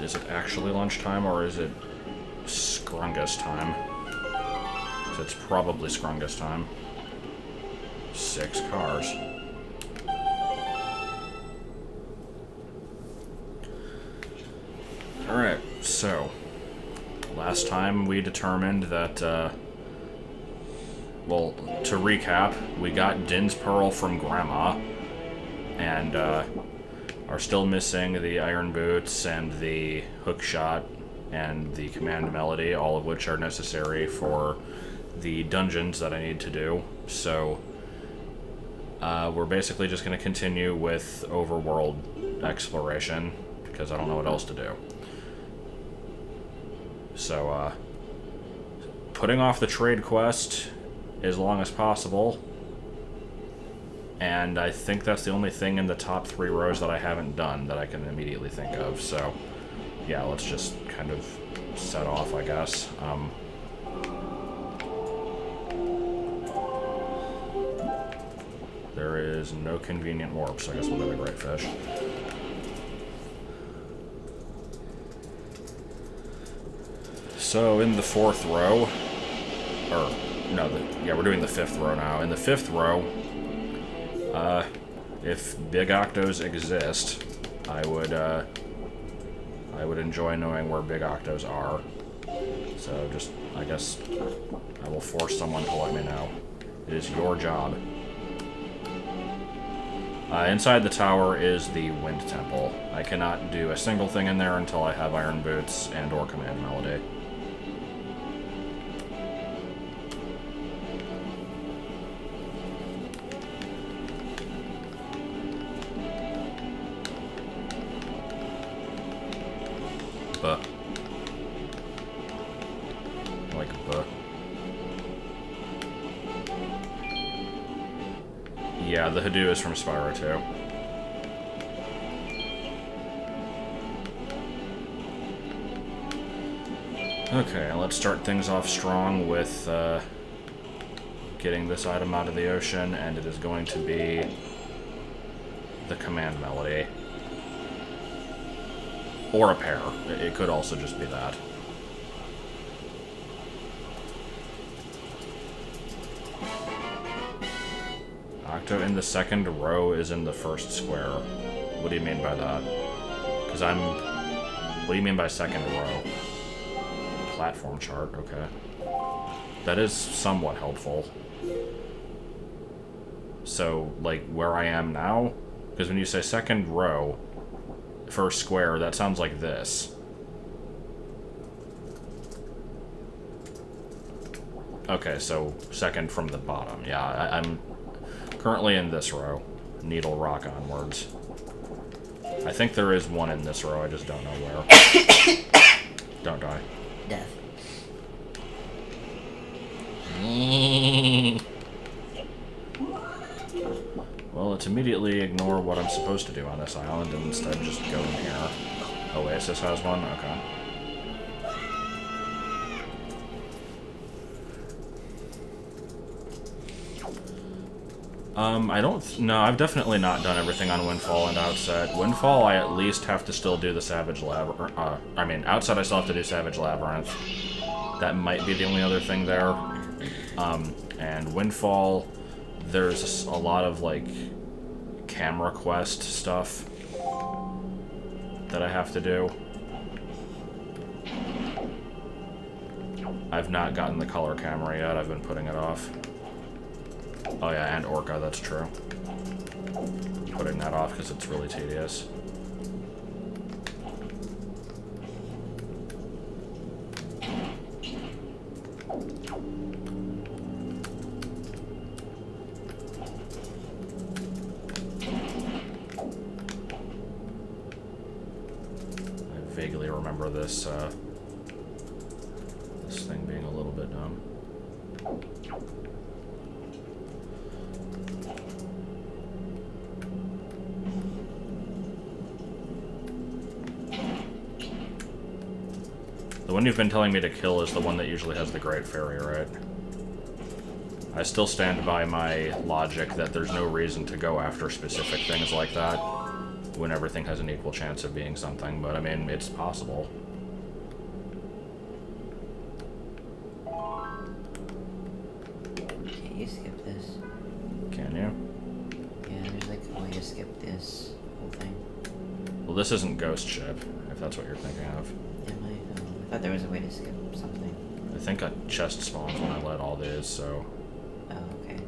Is it actually lunchtime, or is it Scrungus time? So it's probably Scrungus time. 6 cars. Alright, so... last time we determined that, well, to recap, we got Din's Pearl from Grandma, and, are still missing the Iron Boots and the Hook Shot and the Command Melody, all of which are necessary for the dungeons that I need to do. So, we're basically just going to continue with overworld exploration, because I don't know what else to do. So, putting off the trade quest as long as possible. And I think that's the only thing in the top 3 rows that I haven't done that I can immediately think of. So, yeah, let's just kind of set off, I guess. There is no convenient warp, so I guess we'll go to Great Fish. So, in the 4th row, or, no, yeah, we're doing the 5th row now. In the 5th row, if Big Octos exist, I would enjoy knowing where Big Octos are. So, just, I guess, I will force someone to let me know. It is your job. Inside the tower is the Wind Temple. I cannot do a single thing in there until I have Iron Boots and or Command Melody. But like but yeah, the Hadoo is from Spyro 2. Okay, let's start things off strong with getting this item out of the ocean, and it is going to be the Command Melody. Or a pair. It could also just be that. Octo in the 2nd row is in the 1st square. What do you mean by that? Because I'm... What do you mean by 2nd row? Platform chart, okay. That is somewhat helpful. So, like, where I am now? Because when you say 2nd row, 1st square, that sounds like this. Okay, so 2nd from the bottom. Yeah, I'm currently in this row. Needle Rock onwards. I think there is one in this row, I just don't know where. Don't die. Death. Well, let's immediately ignore what I'm supposed to do on this island and instead just go in here. Oasis has one? Okay. No, I've definitely not done everything on Windfall and Outset. Windfall, I at least have to still do the Savage Labyrinth. Outset I still have to do Savage Labyrinth. That might be the only other thing there. And Windfall, there's a lot of, like, camera quest stuff that I have to do. I've not gotten the color camera yet, I've been putting it off. Oh yeah, and Orca, that's true. Putting that off because it's really tedious. I vaguely remember this, this thing being a little bit dumb. The one you've been telling me to kill is the one that usually has the Great Fairy, right? I still stand by my logic that there's no reason to go after specific things like that. when everything has an equal chance of being something, but I mean, it's possible. Can't you skip this? Can you? Yeah, there's like a way to skip this whole thing. Well, this isn't Ghost Ship, if that's what you're thinking of. Am I? Oh, I thought there was a way to skip something. I think a chest spawns when I let all these, so... Oh, okay.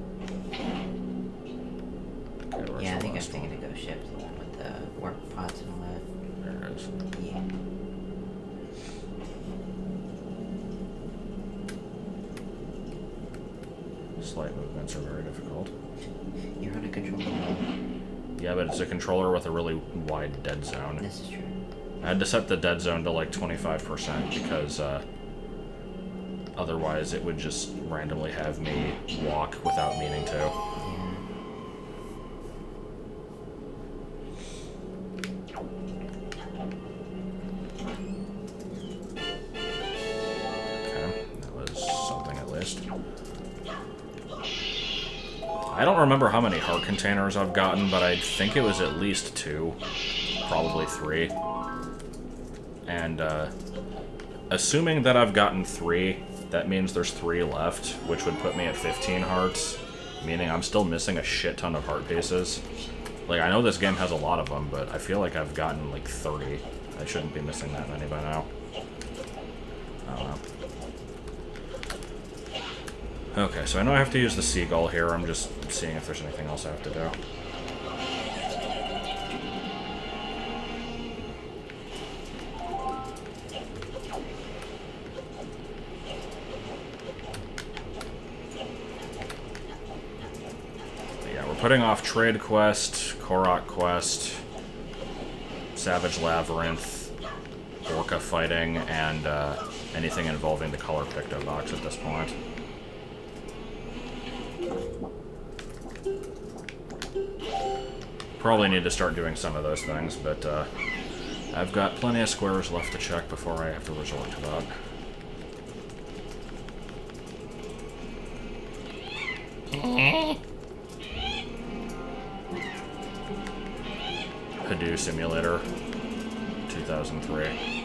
Okay, Yeah, I think I'm thinking of Ghost Ship, the one with the warp pods and all that. There it is. Yeah. Slight movements are very difficult. You're on a controller. Yeah, but it's a controller with a really wide dead zone. This is true. I had to set the dead zone to like 25% because otherwise it would just randomly have me walk without meaning to. Yeah. Okay, that was something at least. I don't remember how many heart containers I've gotten, but I think it was at least 2, probably 3. And assuming that I've gotten 3, that means there's 3 left, which would put me at 15 hearts, meaning I'm still missing a shit ton of heart pieces. Like, I know this game has a lot of them, but I feel like I've gotten like 30. I shouldn't be missing that many by now. I don't know. Okay, so I know I have to use the seagull here. I'm just seeing if there's anything else I have to do. But yeah, we're putting off Trade Quest, Korok Quest, Savage Labyrinth, Orca fighting, and anything involving the Color Picto box at this point. Probably need to start doing some of those things, but I've got plenty of squares left to check before I have to resort to that. Hadoo Simulator 2003.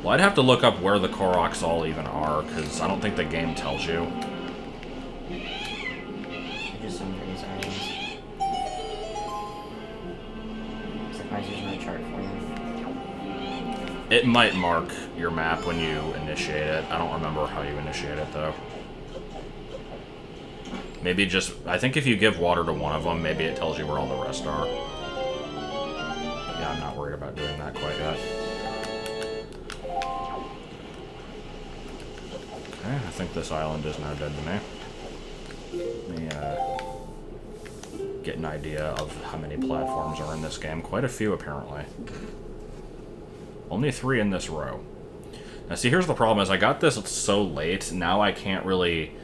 Well, I'd have to look up where the Koroks all even are, because I don't think the game tells you. Just some of these islands. I'm surprised there's no chart for them. It might mark your map when you initiate it. I don't remember how you initiate it, though. Maybe just... I think if you give water to one of them, maybe it tells you where all the rest are. Yeah, I'm not worried about doing that quite yet. Okay, I think this island is now dead to me. Let me get an idea of how many platforms are in this game. Quite a few, apparently. Only 3 in this row. Now, see, here's the problem, is I got this so late, now I can't really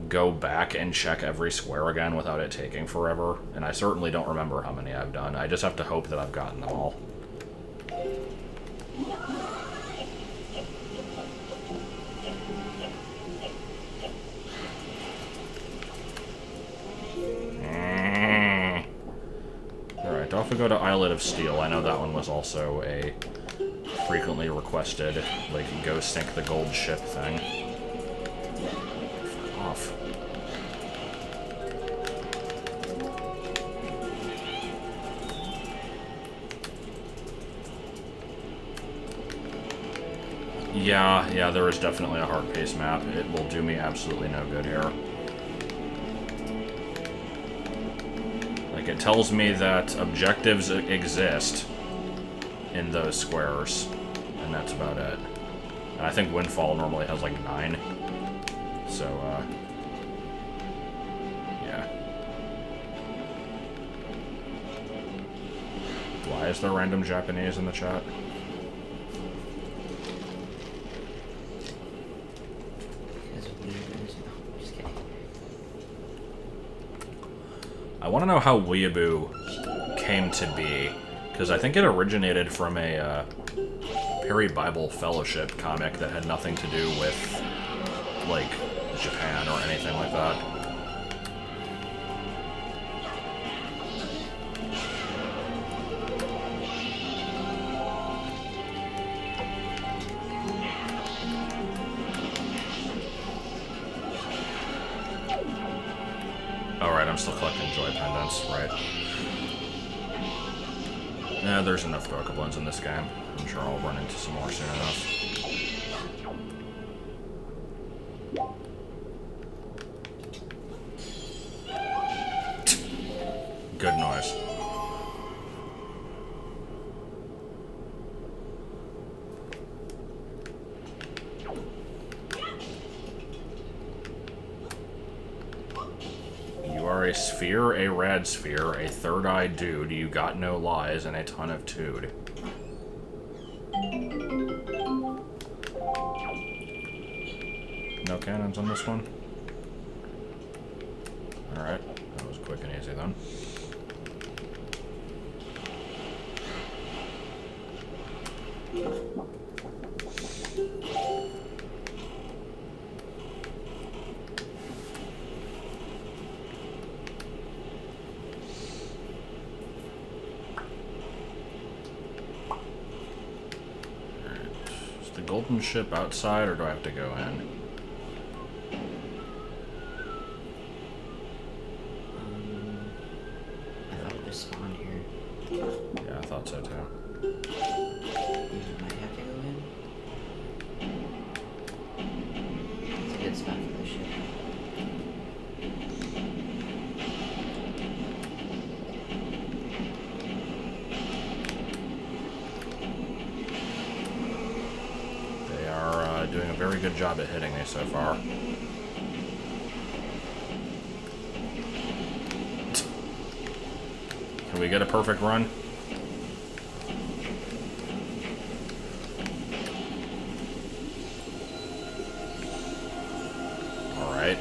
go back and check every square again without it taking forever, and I certainly don't remember how many I've done. I just have to hope that I've gotten them all. Alright, off we go to Islet of Steel. I know that one was also a frequently requested, like, go sink the gold ship thing. Fuck off. Yeah, there is definitely a hard pace map. It will do me absolutely no good here. Like, it tells me that objectives exist in those squares, and that's about it. And I think Windfall normally has like 9. So, yeah. Why is there random Japanese in the chat? I want to know how Weeaboo came to be, because I think it originated from a Perry Bible Fellowship comic that had nothing to do with, like, Japan or anything like that. Alright, I'm still collecting joy pendants, right. Yeah, there's enough Pokeblins in this game. I'm sure I'll run into some more soon enough. Good noise. You are a sphere, a rad sphere, a third-eyed dude, you got no lies, and a ton of tood. No cannons on this one? Alright, that was quick and easy then. Is the golden ship outside, or do I have to go in? I thought it just spawned here. Yeah, I thought so too. Might have to go in. It's a good spot for this ship. They are doing a very good job at hitting me so far. Can we get a perfect run? Alright.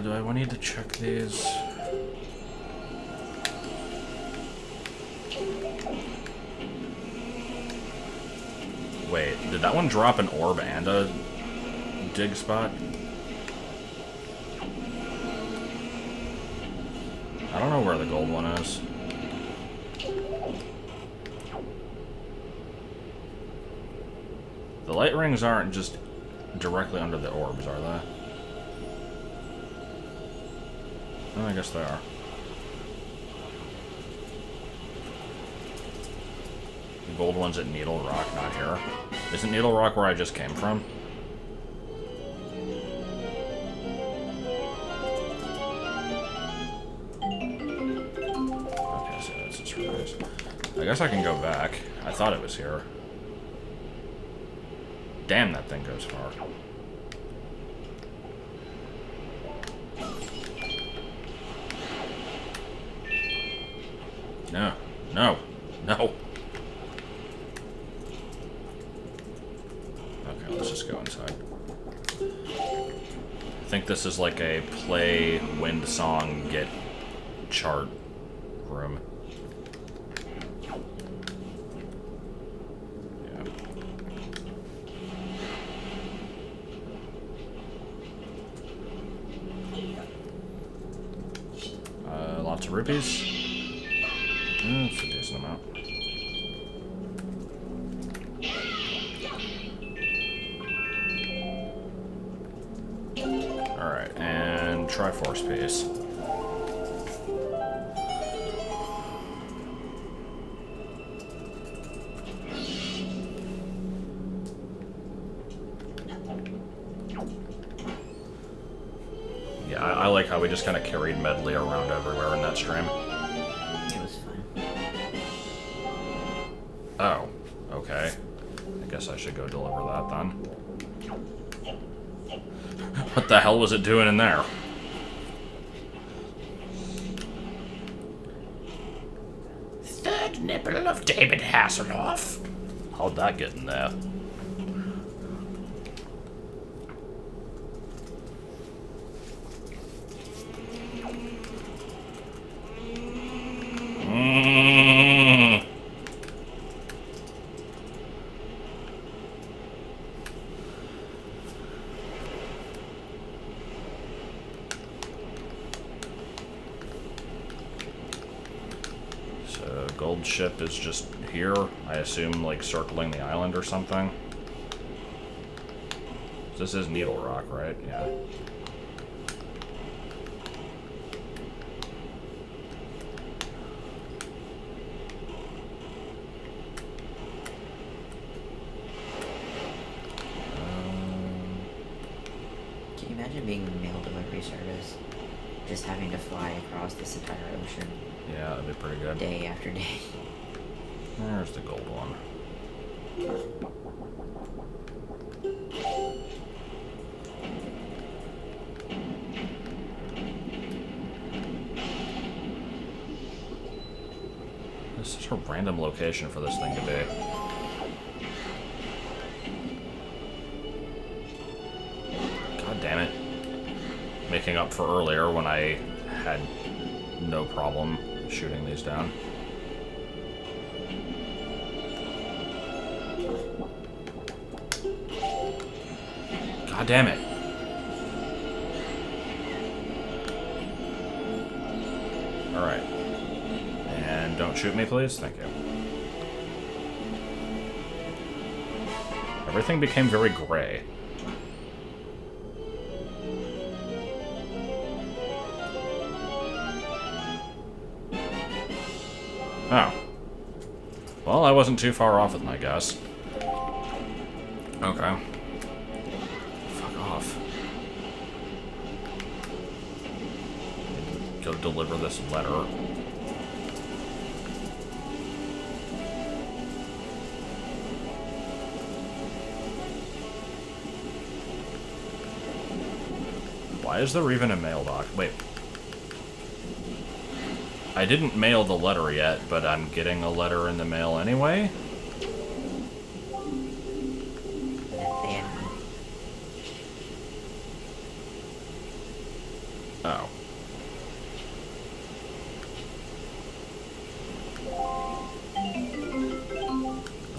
Do I need to check these? Wait, did that one drop an orb and a dig spot? I don't know where the gold one is. The light rings aren't just directly under the orbs, are they? Oh, I guess they are. The gold one's at Needle Rock, not here. Isn't Needle Rock where I just came from? Okay, so that's just right. I guess I can go back. I thought it was here. Damn, that thing goes far. No. No. No. Okay, let's just go inside. I think this is like a play wind song get chart room. Lots of rupees. That's a decent amount. Alright, and Triforce piece. Yeah, I like how we just kind of carried Medley around everywhere in that stream. It was fun. Oh, okay. I guess I should go deliver that then. What the hell was it doing in there? Third nipple of David Hasselhoff. How'd that get in there? shield ship is just here. I assume, like, circling the island or something. This is Needle Rock, right? Yeah. Can you imagine being a mail delivery service? Just having to fly across this entire ocean. Yeah, that'd be pretty good. Day after day. There's the gold one. This is a random location for this thing to be. God damn it. Making up for earlier when I had no problem shooting these down. God damn it. Alright. And don't shoot me, please. Thank you. Everything became very gray. Oh. Well, I wasn't too far off with my guess. Okay. Fuck off. Go deliver this letter. Why is there even a mailbox? Wait. I didn't mail the letter yet, but I'm getting a letter in the mail anyway? Oh.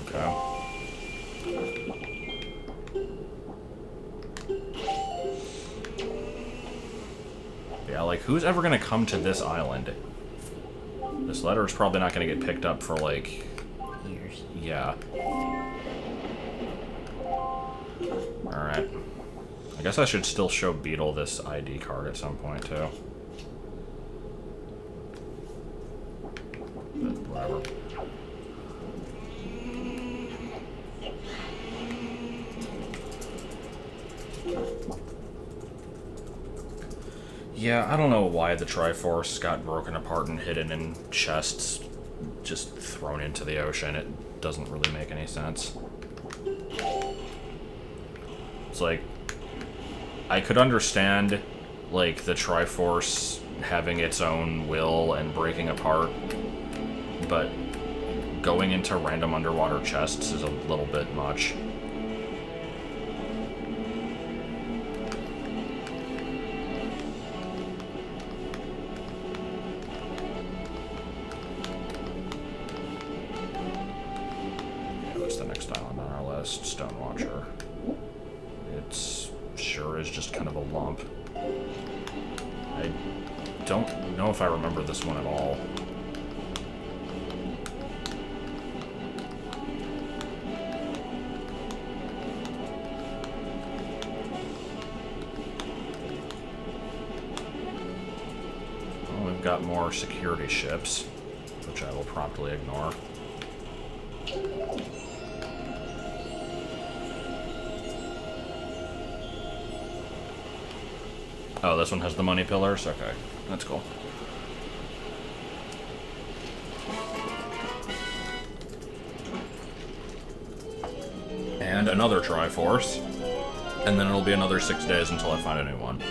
Okay. Yeah, like, who's ever gonna come to this island? This letter is probably not gonna get picked up for, like... years. Yeah. Alright. I guess I should still show Beetle this ID card at some point, too. But whatever. Yeah, I don't know why the Triforce got broken apart and hidden in chests, just thrown into the ocean. It doesn't really make any sense. It's like, I could understand, like, the Triforce having its own will and breaking apart, but going into random underwater chests is a little bit much. Stone Watcher. It's sure is just kind of a lump. I don't know if I remember this one at all. Well, we've got more security ships, which I will promptly ignore. Oh, this one has the money pillars? Okay, that's cool. And another Triforce. And then it'll be another 6 days until I find a new one.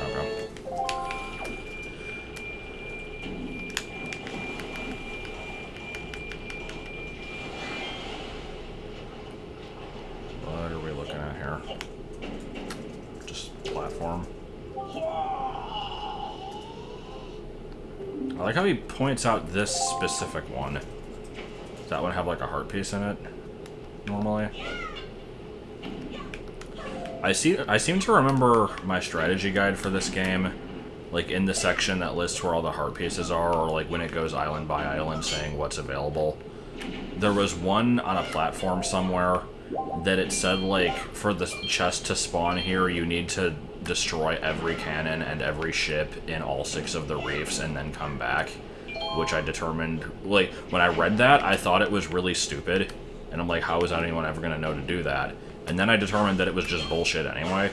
Okay. What are we looking at here? Platform. I like how he points out this specific one. Does that one have like a heart piece in it? Normally? I seem to remember my strategy guide for this game like in the section that lists where all the heart pieces are, or like when it goes island by island saying what's available. There was one on a platform somewhere that it said, like, for the chest to spawn here, you need to destroy every cannon and every ship in all 6 of the reefs and then come back. Which I determined, like, when I read that, I thought it was really stupid. And I'm like, how is anyone ever going to know to do that? And then I determined that it was just bullshit anyway.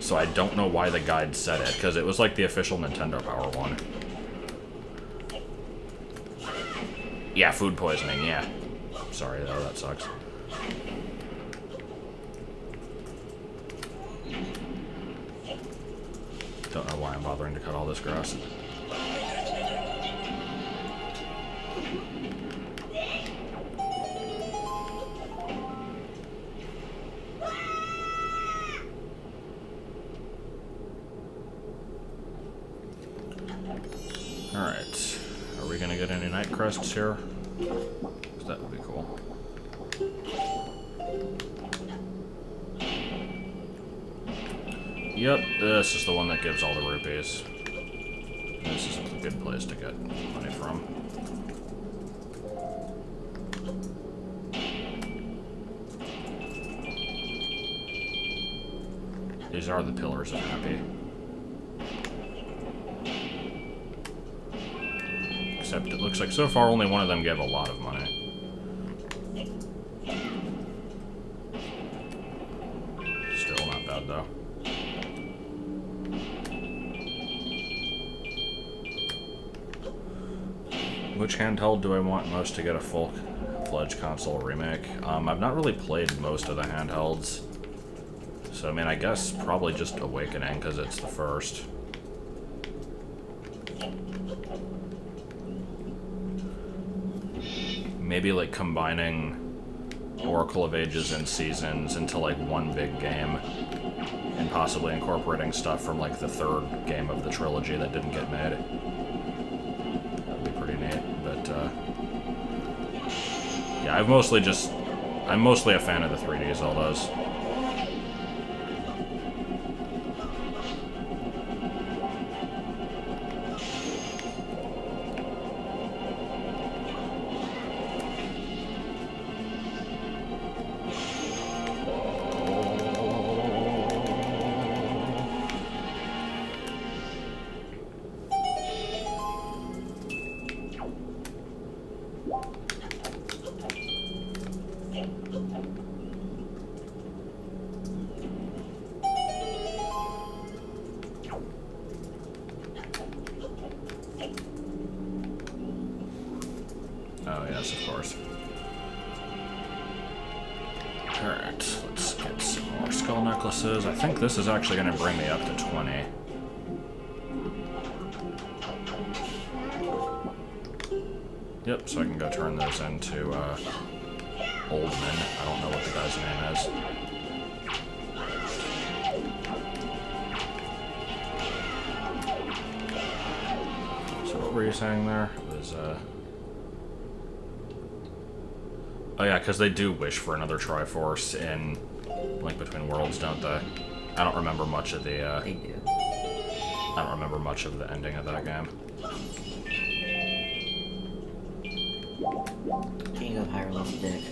So I don't know why the guide said it, because it was like the official Nintendo Power one. Yeah, food poisoning, yeah. Sorry though, that sucks. Don't know why I'm bothering to cut all this grass. Alright. Are we gonna get any night crests here? 'Cause that would be cool. Yep, this is the one that gives all the rupees. This is a good place to get money from. These are the pillars of happy. Except it looks like so far only one of them gave a lot of money. Still not bad though. Which handheld do I want most to get a full-fledged console remake? I've not really played most of the handhelds. So, I mean, I guess probably just Awakening, because it's the first. Maybe, like, combining Oracle of Ages and Seasons into, like, one big game. And possibly incorporating stuff from, like, the 3rd game of the trilogy that didn't get made. Yeah, I'm mostly a fan of the 3D Zeldas. Oh, yes, of course. Alright, let's get some more skull necklaces. I think this is actually going to bring me up to 20. Yep, so I can go turn those into, Oldman. I don't know what the guy's name is. So what were you saying there? It was, oh yeah, because they do wish for another Triforce in Link Between Worlds, don't they? I don't remember much of the, They do. I don't remember much of the ending of that game. King of Hyrule's dick.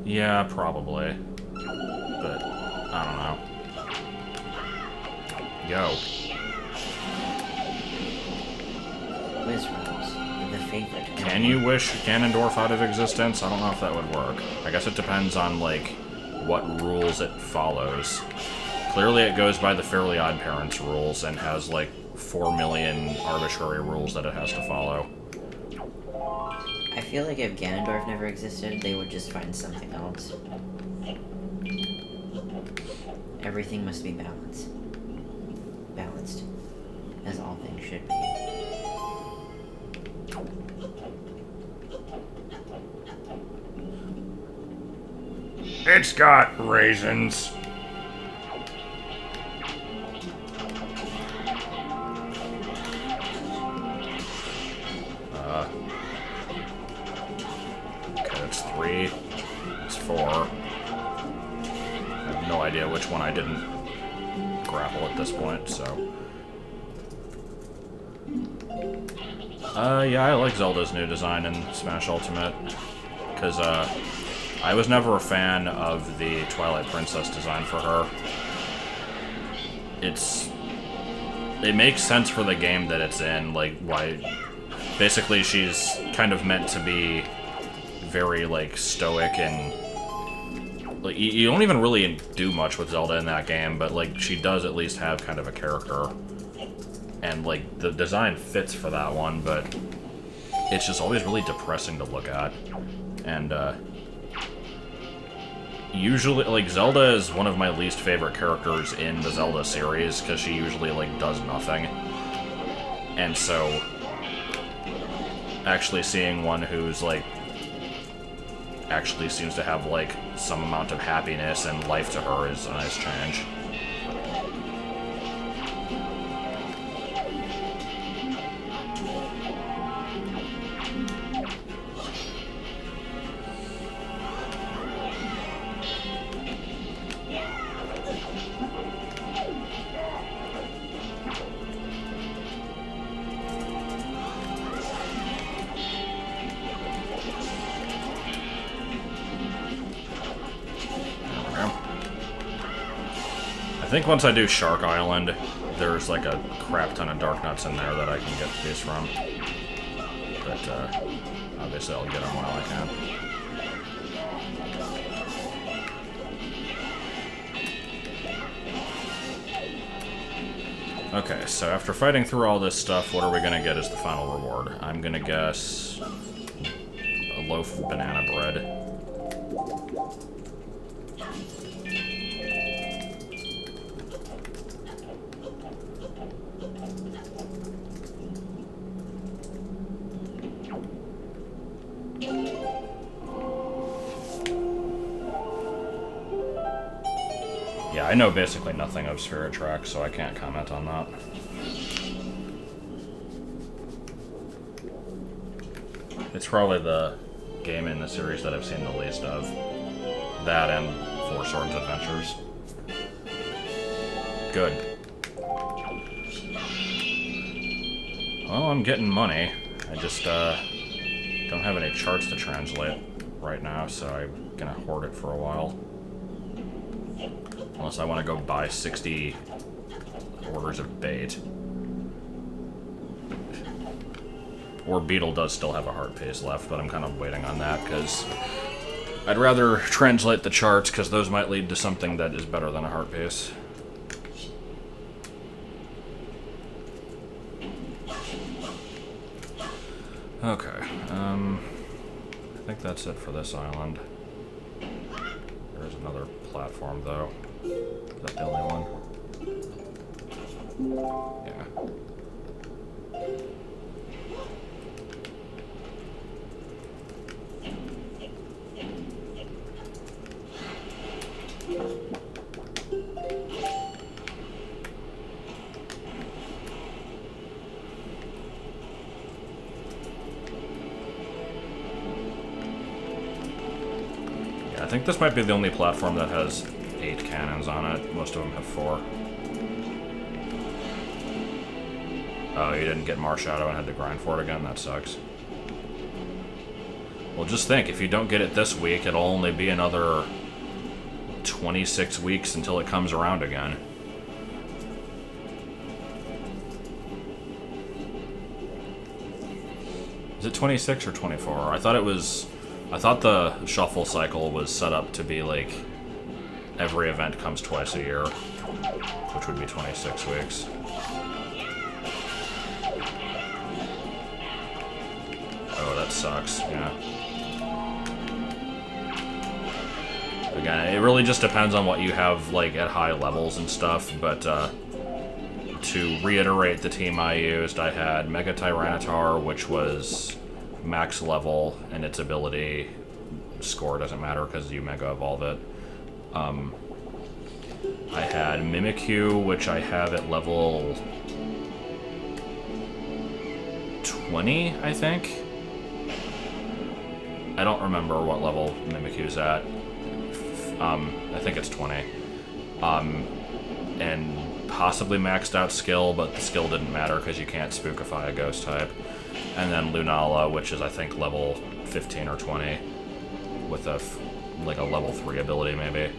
Yeah, probably. But, I don't know. Yo. Wizards, the favorite. Can you wish Ganondorf out of existence? I don't know if that would work. I guess it depends on, like, what rules it follows. Clearly it goes by the Fairly Odd Parents rules and has, like, 4 million arbitrary rules that it has to follow. I feel like if Ganondorf never existed, they would just find something else. Everything must be balanced. Balanced. As all things should be. It's got raisins. 4. I have no idea which one I didn't grapple at this point, so... yeah, I like Zelda's new design in Smash Ultimate, because, I was never a fan of the Twilight Princess design for her. It makes sense for the game that it's in, like, why... Basically, she's kind of meant to be very, like, stoic and... Like, you don't even really do much with Zelda in that game, but, like, she does at least have kind of a character. And, like, the design fits for that one, but it's just always really depressing to look at. And, usually, like, Zelda is one of my least favorite characters in the Zelda series, because she usually, like, does nothing. And so, actually seeing one who's, like, actually seems to have, like, some amount of happiness and life to her is a nice change. I think once I do Shark Island, there's like a crap ton of Dark Nuts in there that I can get these from. But, obviously I'll get them while I can. Okay, so after fighting through all this stuff, what are we gonna get as the final reward? I'm gonna guess a loaf of banana bread. Yeah, I know basically nothing of Spirit Tracks, so I can't comment on that. It's probably the game in the series that I've seen the least of. That and Four Swords Adventures. Good. Well, I'm getting money. I just, don't have any charts to translate right now, so I'm gonna hoard it for a while. Unless I want to go buy 60 orders of bait. Or Beetle does still have a heart piece left, but I'm kind of waiting on that, because I'd rather translate the charts, because those might lead to something that is better than a heart piece. Okay, I think that's it for this island. There's another platform, though. Is that the only one? Yeah. I think this might be the only platform that has 8 cannons on it. Most of them have 4. Oh, you didn't get Marshadow and had to grind for it again? That sucks. Well, just think, if you don't get it this week, it'll only be another 26 weeks until it comes around again. Is it 26 or 24? I thought the shuffle cycle was set up to be like every event comes twice a year, which would be 26 weeks. Oh, that sucks, yeah. Again, it really just depends on what you have like at high levels and stuff, but to reiterate the team I used, I had Mega Tyranitar, which was max level, and its ability score doesn't matter because you Mega Evolve it. I had Mimikyu, which I have at level 20, I think. I don't remember what level Mimikyu's at. I think it's 20. And possibly maxed out skill, but the skill didn't matter because you can't spookify a ghost type. And then Lunala, which is I think level 15 or 20, with a level 3 ability maybe.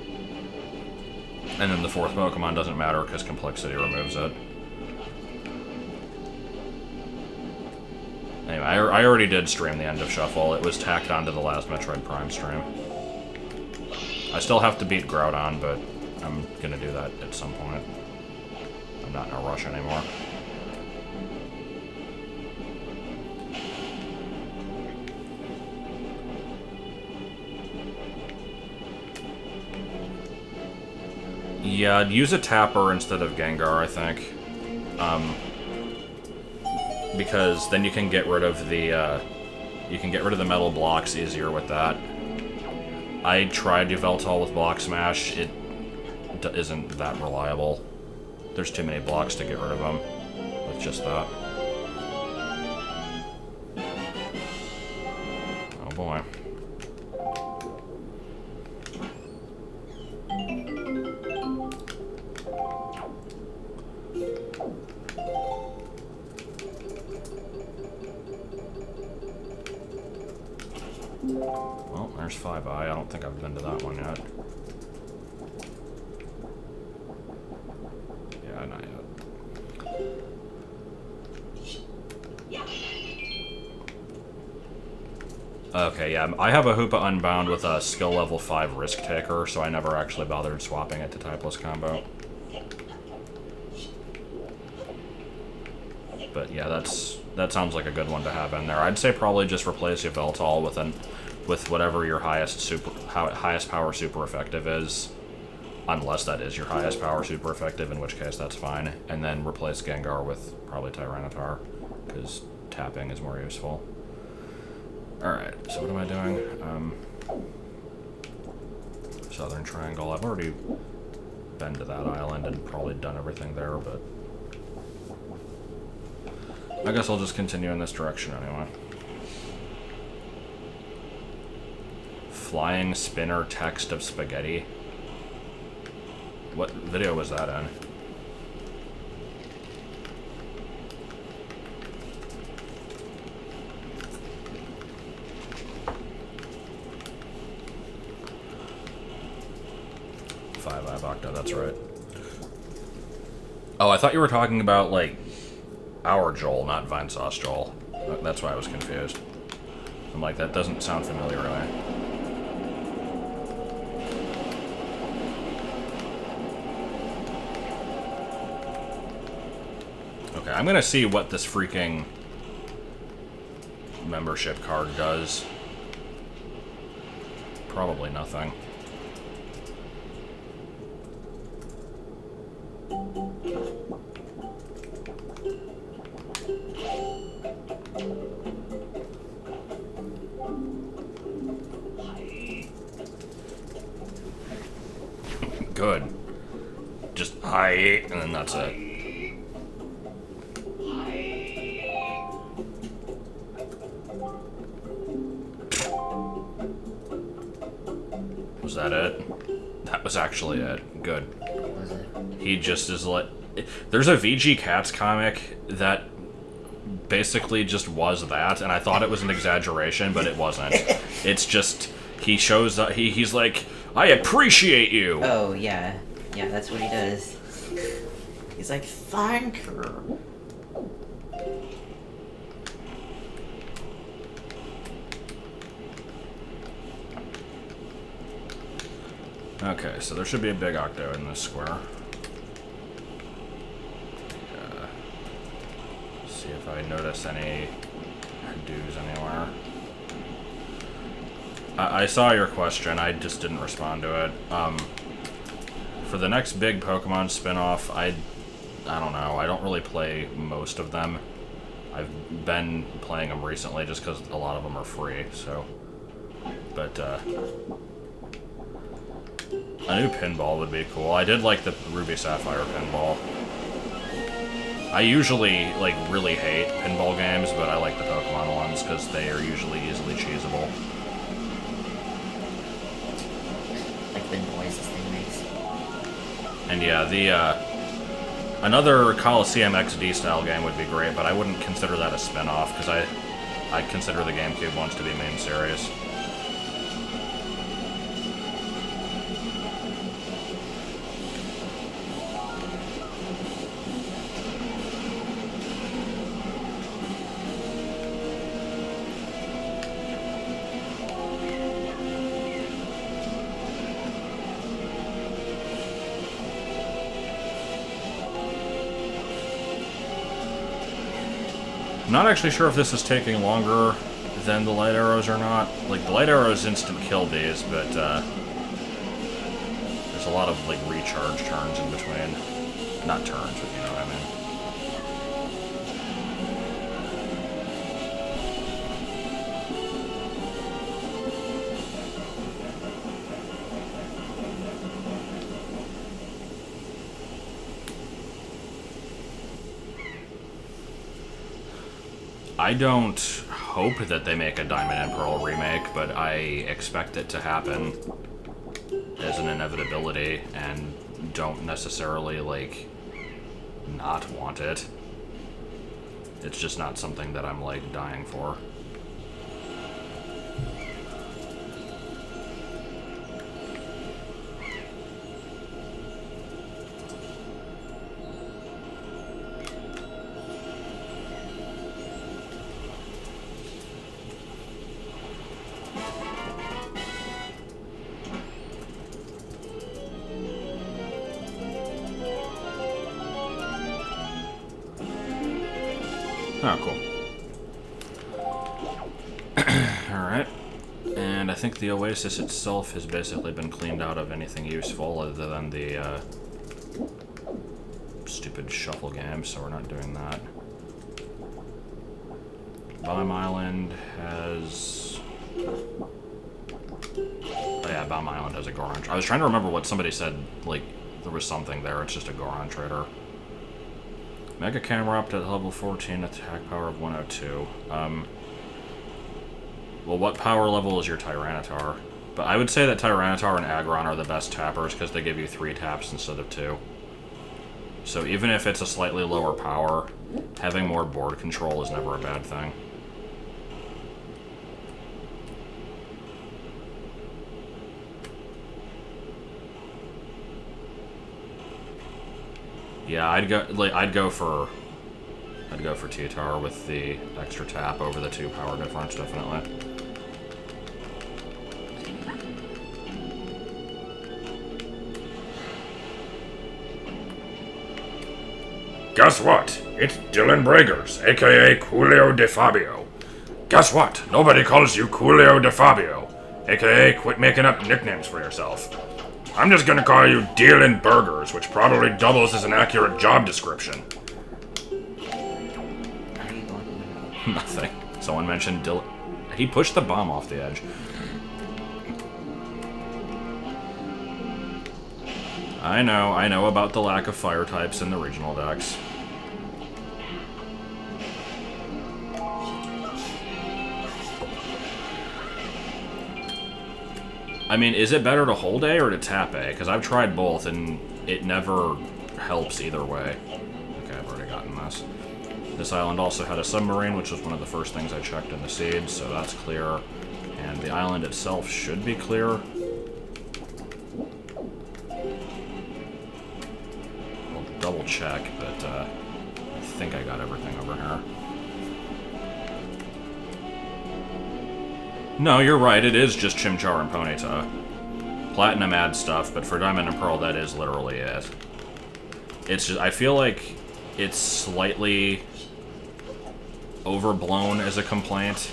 And then the fourth Pokemon doesn't matter because complexity removes it. Anyway, I already did stream the end of Shuffle. It was tacked onto the last Metroid Prime stream. I still have to beat Groudon, but I'm gonna do that at some point. I'm not in a rush anymore. Yeah, use a Tapper instead of Gengar, I think. Because then you can get rid of the metal blocks easier with that. I tried Yveltal with Block Smash. It isn't that reliable. There's too many blocks to get rid of them with just that. Oh boy. Well, there's 5i. I don't think I've been to that one yet. Yeah, not yet. Okay, yeah, I have a Hoopa Unbound with a skill level 5 Risk Taker, so I never actually bothered swapping it to Typeless Combo. But yeah, that sounds like a good one to have in there. I'd say probably just replace Yveltal with whatever your highest power super effective is, unless that is your highest power super effective, in which case that's fine. And then replace Gengar with probably Tyranitar, because tapping is more useful. All right, so what am I doing? Southern Triangle. I've already been to that island and probably done everything there, but I guess I'll just continue in this direction anyway. Flying Spinner Text of Spaghetti. What video was that in? Octa, that's right. Oh, I thought you were talking about, like, our Joel, not Vinesauce Joel. That's why I was confused. I'm like, that doesn't sound familiar to me. Okay, I'm gonna see what this freaking membership card does. Probably nothing. Good. Just hi, and then that's it. Was that it? That was actually it. Good. Was it? He just is like... There's a VG Cats comic that basically just was that, and I thought it was an exaggeration, but it wasn't. It's just... He shows up... He's like, I appreciate you! Oh, yeah. Yeah, that's what he does. He's like, thank you. Okay, so there should be a big Octo in this square. See if I notice any dudes anywhere. I saw your question, I just didn't respond to it. For the next big Pokemon spin-off, I don't know, I don't really play most of them. I've been playing them recently just because a lot of them are free, so... But, a new pinball would be cool. I did like the Ruby Sapphire pinball. I usually, like, really hate pinball games, but I like the Pokemon ones because they are usually easily cheesable. Like pinball And yeah, another Coliseum XD style game would be great, but I wouldn't consider that a spin-off, because I consider the GameCube ones to be main series. I'm not actually sure if this is taking longer than the light arrows or not. Like, the light arrows instant kill these, but there's a lot of, like, recharge turns in between. Not turns, but you know what I mean. I don't hope that they make a Diamond and Pearl remake, but I expect it to happen as an inevitability, and don't necessarily, like, not want it. It's just not something that I'm, like, dying for. Oh, cool. Alright. And I think the Oasis itself has basically been cleaned out of anything useful other than the stupid shuffle game, so we're not doing that. Bomb Island has... Oh yeah, Bomb Island has a Goron. I was trying to remember what somebody said, like, there was something there, it's just a Goron trader. Mega Camera up to level 14, attack power of 102. Well, what power level is your Tyranitar? But I would say that Tyranitar and Aggron are the best tappers because they give you 3 taps instead of 2. So even if it's a slightly lower power, having more board control is never a bad thing. Yeah, I'd go for T-Tar with the extra tap over the 2 power difference, definitely. Guess what? It's Dylan Bragers, aka Coolio De Fabio. Guess what? Nobody calls you Coolio De Fabio, aka quit making up nicknames for yourself. I'm just gonna call you Dylan Burgers, which probably doubles as an accurate job description. How are you talking about? Nothing. Someone mentioned Dylan. He pushed the bomb off the edge. I know about the lack of fire types in the regional decks. I mean, is it better to hold A or to tap A? Because I've tried both, and it never helps either way. Okay, I've already gotten this. This island also had a submarine, which was one of the first things I checked in the seed, so that's clear. And the island itself should be clear. I'll double check, but I think I got everything over here. No, you're right, it is just Chimchar and Ponyta. Platinum adds stuff, but for Diamond and Pearl, that is literally it. It's just, I feel like it's slightly overblown as a complaint,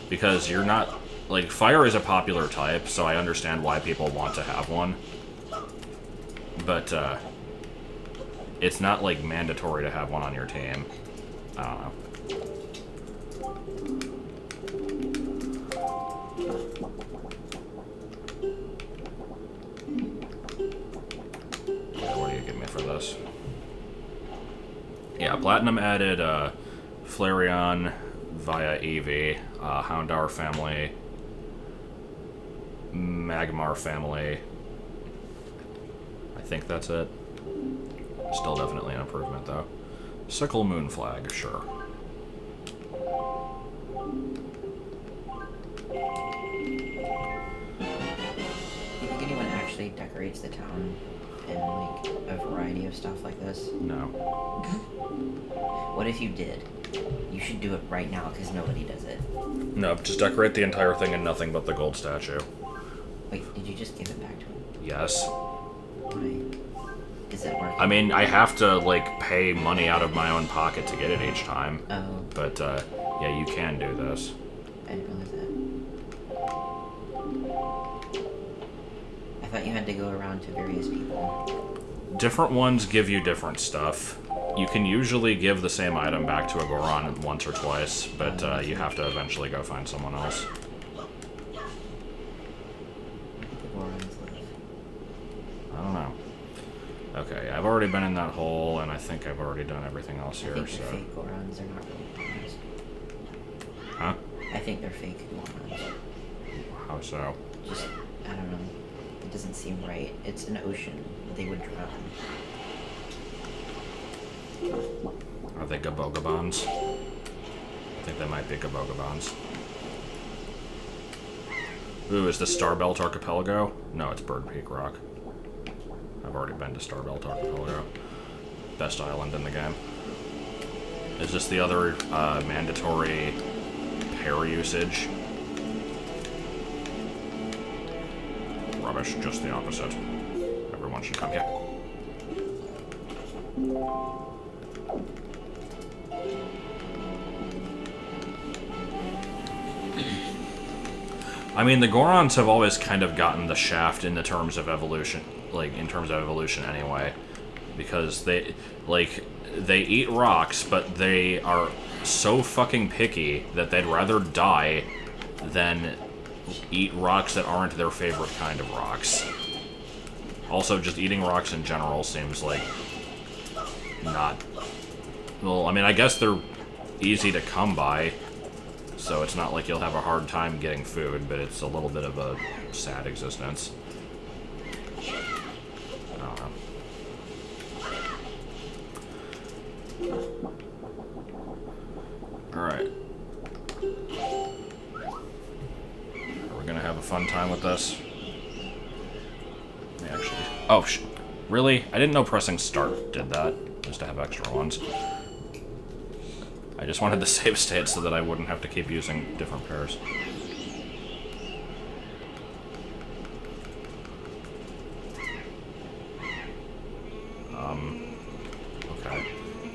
because you're not, like, fire is a popular type, so I understand why people want to have one. But, it's not, like, mandatory to have one on your team. I don't know. What do you give me for this? Yeah, Platinum added Flareon via Eevee, Houndour family, Magmar family. I think that's it. Still definitely an improvement, though. Sickle moon flag, sure. Do you think anyone actually decorates the town in, like, a variety of stuff like this? No. What if you did? You should do it right now, because nobody does it. No, just decorate the entire thing in nothing but the gold statue. Wait, did you just give it back to him? Yes. Why? Is it working? I mean, I have to, like, pay money out of my own pocket to get it each time. Oh, But, yeah, you can do this. I didn't realize that. I thought you had to go around to various people. Different ones give you different stuff. You can usually give the same item back to a Goron once or twice, but you have to eventually go find someone else. The Gorons live. I don't know. Okay, I've already been in that hole, and I think I've already done everything else I here, think so... they're fake Gorons, they're not really Gorons. Huh? I think they're fake Gorons. How so? Just, I don't know. It doesn't seem right. It's an ocean. They would drown. Are they Gabogabons? I think they might be Gabogabons. Ooh, is this Starbelt Archipelago? No, it's Bird Peak Rock. I've already been to Starbelt Archipelago. Best island in the game. Is this the other mandatory pair usage? Rubbish, just the opposite. Everyone should come here. I mean, the Gorons have always kind of gotten the shaft in the terms of evolution, like, in terms of evolution anyway. Because they eat rocks, but they are so fucking picky that they'd rather die than eat rocks that aren't their favorite kind of rocks. Also, just eating rocks in general seems like not... Well, I mean, I guess they're easy to come by, so it's not like you'll have a hard time getting food, but it's a little bit of a sad existence. I don't know. Alright. Are we gonna have a fun time with this? Let me actually... Oh, really? I didn't know pressing start did that, just to have extra ones. I just wanted the save state so that I wouldn't have to keep using different pairs. Okay.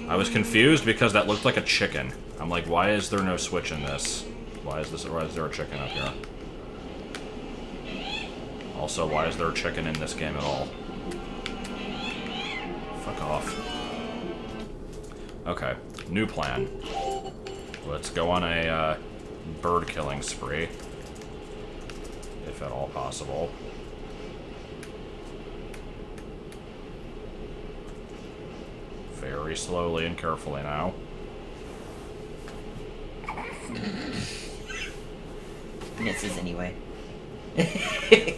I was confused because that looked like a chicken. I'm like, why is there no switch in this? Why is there a chicken up here? Also, why is there a chicken in this game at all? Fuck off. Okay, new plan. Let's go on a bird killing spree. If at all possible. Very slowly and carefully now. Misses anyway.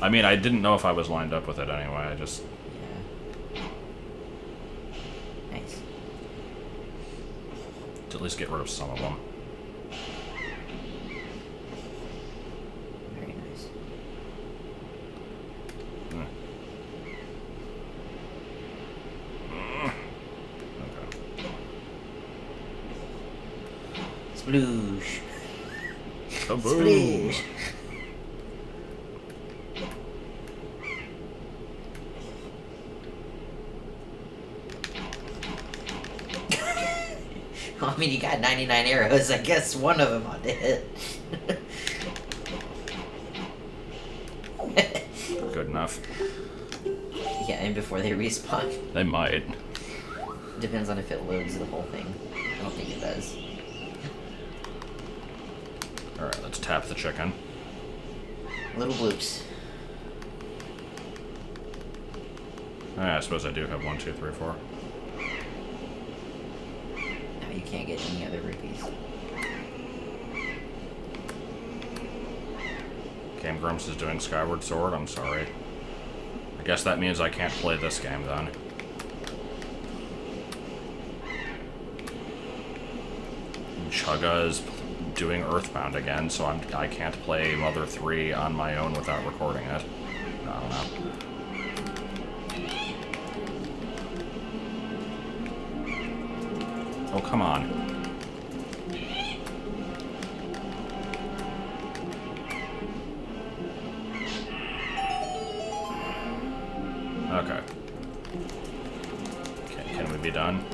I mean, I didn't know if I was lined up with it anyway, I just... Yeah. Nice. To at least get rid of some of them. Very nice. Okay. Sploosh. Kaboom! Sploosh. I mean, you got 99 arrows. I guess one of them ought to hit. Good enough. Yeah, and before they respawn. They might. Depends on if it loads the whole thing. I don't think it does. Alright, let's tap the chicken. Little bloops. Oh, yeah, I suppose I do have 1, 2, 3, 4. Now you can't get any other rupees. Game Grumps is doing Skyward Sword, I'm sorry. I guess that means I can't play this game then. Chugga is doing Earthbound again, so I can't play Mother 3 on my own without recording it. I don't know. Oh, come on. Okay. Can we be done?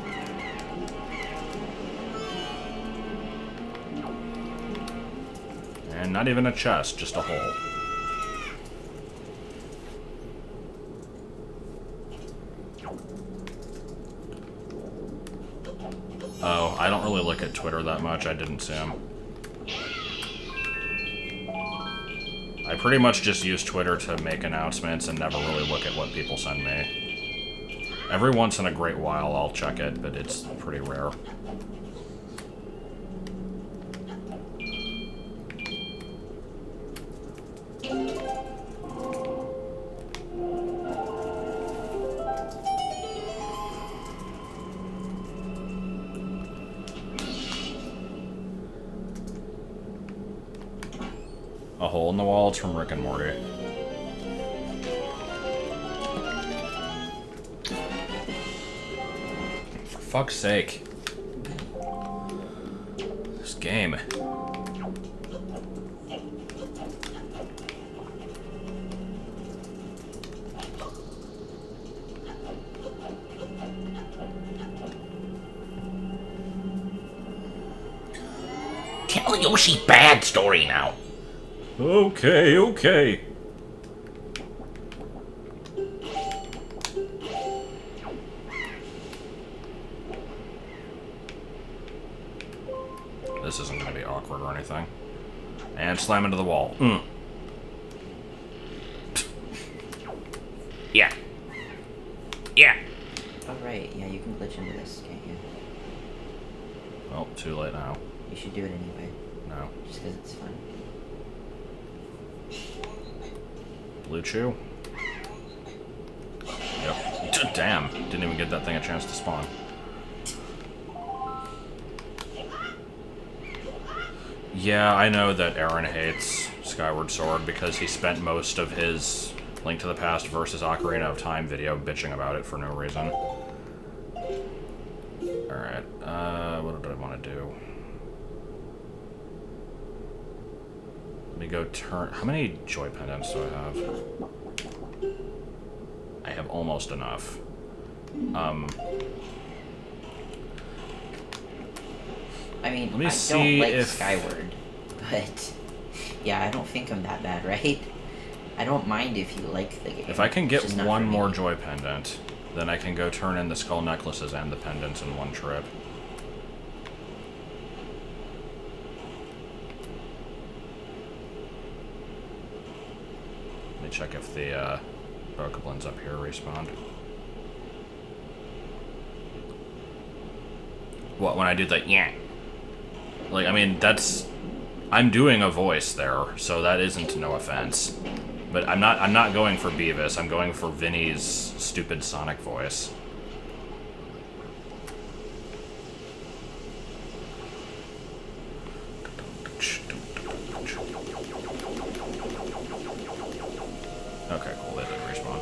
And not even a chest, just a hole. Oh, I don't really look at Twitter that much. I didn't see him. I pretty much just use Twitter to make announcements and never really look at what people send me. Every once in a great while I'll check it, but it's pretty rare. A hole in the wall, it's from Rick and Morty. For fuck's sake. This game. Tell Yoshi bad story now. Okay, okay. This isn't going to be awkward or anything. And slam into the wall. Yeah. Yeah. Oh, right. Yeah, you can glitch into this, can't you? Well, too late now. You should do it anyway. No. Just because it's fun. Blue Chew? Yep. Damn. Didn't even give that thing a chance to spawn. Yeah, I know that Aaron hates Skyward Sword because he spent most of his Link to the Past versus Ocarina of Time video bitching about it for no reason. Alright, what did I want to do? Let me go turn... How many joy pendants do I have? I have almost enough. I mean, Let me I see don't like if... Skyward, but yeah, I don't think I'm that bad, right? I don't mind if you like the game. If I can get It's just not one for more me. joy pendant, then I can go turn in the skull necklaces and the pendants in one trip. Let me check if the Bokoblins up here respawned. What, when I do the yeah? Like, I mean, that's... I'm doing a voice there, so that isn't no offense. But I'm not going for Beavis, I'm going for Vinny's stupid Sonic voice. Okay, cool, they did respawn.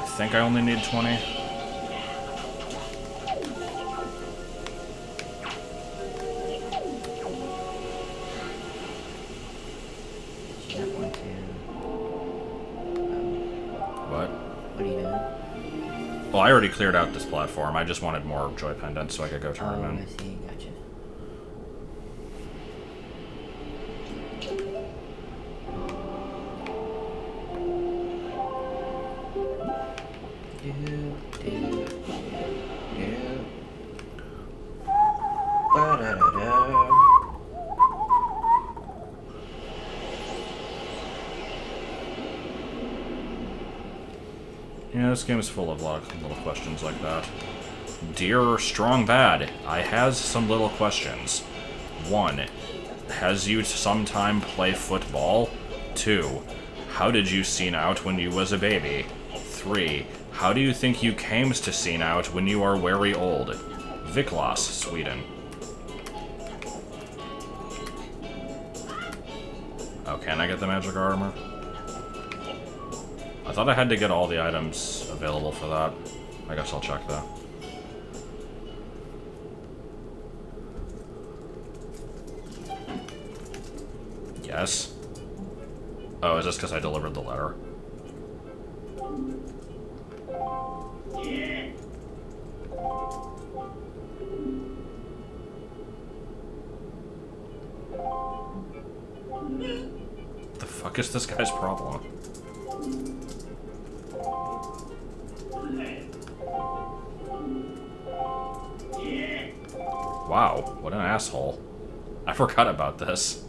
I think I only need 20. Should have one too. What? What are you doing? Well, I already cleared out this platform. I just wanted more joy pendants so I could go turn Oh, them I in. see. Gotcha. Ba-da-da-da. Yeah, this game is full of a lot of little questions like that. Dear Strong Bad, I has some little questions. 1. Has you sometime play football? 2. How did you seen out when you was a baby? 3. How do you think you cames to seen out when you are very old? Viklas, Sweden. Oh, can I get the magic armor? I thought I had to get all the items available for that. I guess I'll check that. Yes. Oh, is this because I delivered the letter? The fuck is this guy's problem? Wow, what an asshole. I forgot about this.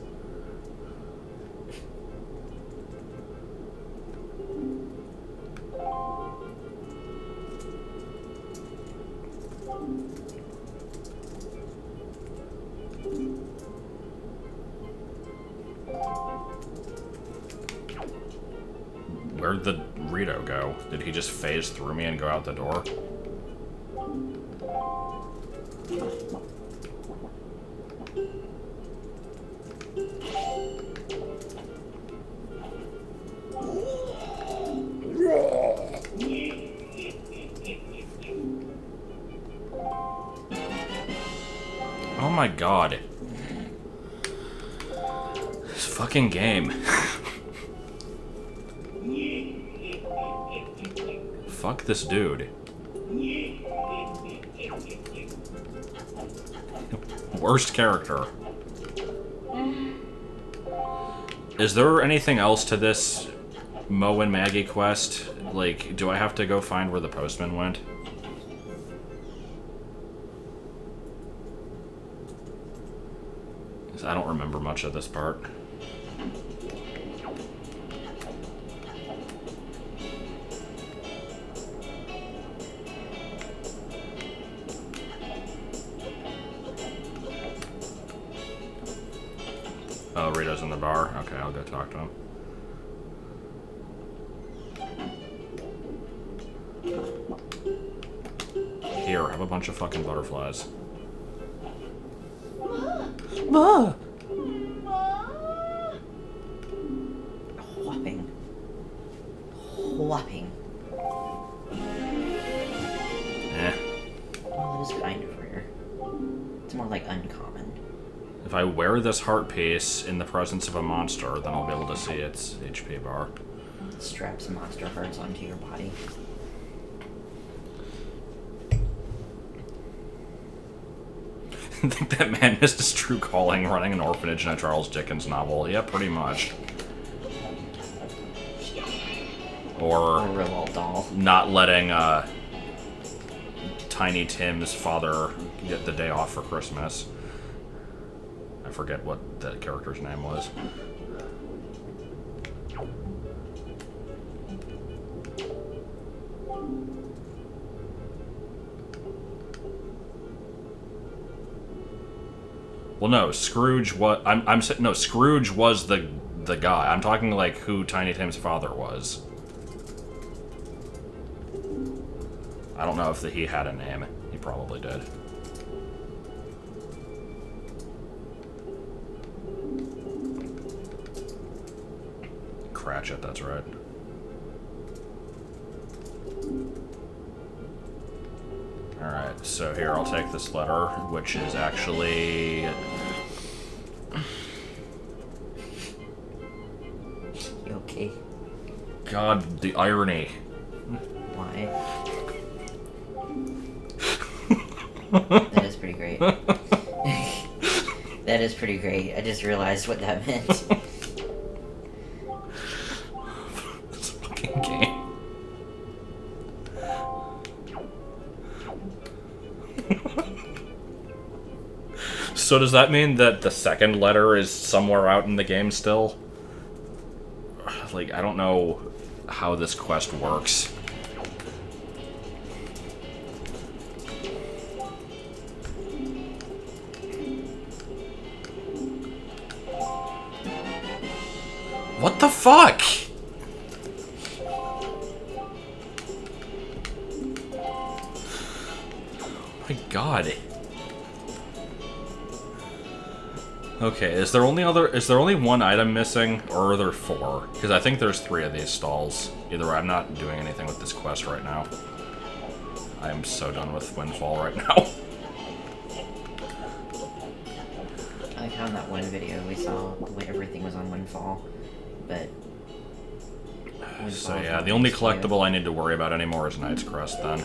Where'd the Rito go? Did he just phase through me and go out the door? Oh my god. This fucking game. Fuck this dude. Worst character. Is there anything else to this Mo and Maggie quest? Like, do I have to go find where the postman went? I don't remember much of this part. Oh, Rita's in the bar? Okay, I'll go talk to him. Here, have a bunch of fucking butterflies. Ma! Whopping. Whopping. Eh. Well, it is kind of rare. It's more like uncommon. If I wear this heart piece in the presence of a monster, then I'll be able to see its HP bar. Strap some monster hearts onto your body. I think that man missed his true calling running an orphanage in a Charles Dickens novel. Yeah, pretty much. Or A Roald Dahl. not letting Tiny Tim's father get the day off for Christmas. I forget what the character's name was. Well, no, Scrooge was. No, Scrooge was the guy. I'm talking like who Tiny Tim's father was. I don't know if he had a name. He probably did. Cratchit, that's right. Alright, so here, I'll take this letter, which is actually... You okay? God, the irony. Why? That is pretty great. That is pretty great. I just realized what that meant. This fucking game. So does that mean that the second letter is somewhere out in the game still? Like, I don't know how this quest works. What the fuck? Oh my god. Okay, is there only one item missing, or are there 4? Because I think there's 3 of these stalls. Either way, I'm not doing anything with this quest right now. I am so done with Windfall right now. I found that one video we saw when everything was on Windfall, but... So yeah, the only collectible I need to worry about anymore is Knight's Crest then.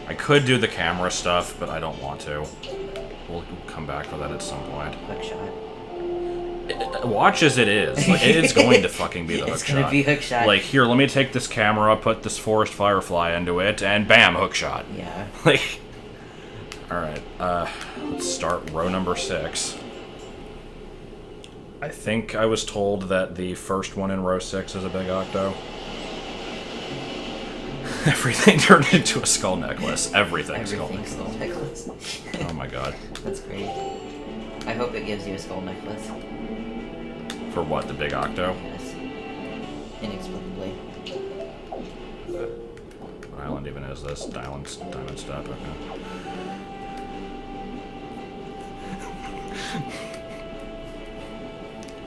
I could do the camera stuff, but I don't want to. We'll come back for that at some point. Hookshot. Watch as it is. Like, it's going to fucking be the hookshot. It's gonna be hookshot. Like, here, let me take this camera, put this forest firefly into it, and bam, hookshot. Yeah. Like, alright, let's start row number 6. I think I was told that the first one in row 6 is a big octo. Everything turned into a skull necklace. Everything skull necklace. Oh my god. That's great. I hope it gives you a skull necklace. For what, the big octo? Yes. Inexplicably. What island even is this? Diamond Step, okay.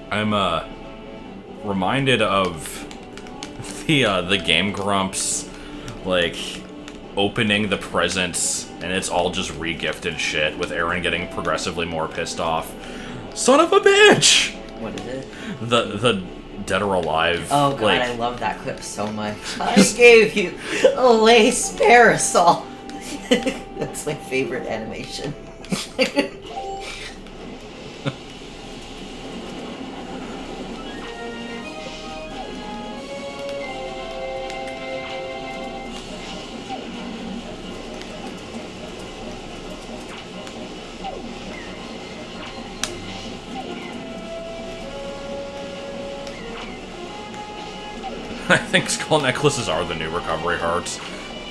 I'm, reminded of the Game Grumps, like, opening the presents, and it's all just re-gifted shit, with Aaron getting progressively more pissed off. Son of a bitch! What is it? The Dead or Alive. Oh god, like, I love that clip so much. I gave you a lace parasol. That's my favorite animation. I think skull necklaces are the new recovery hearts.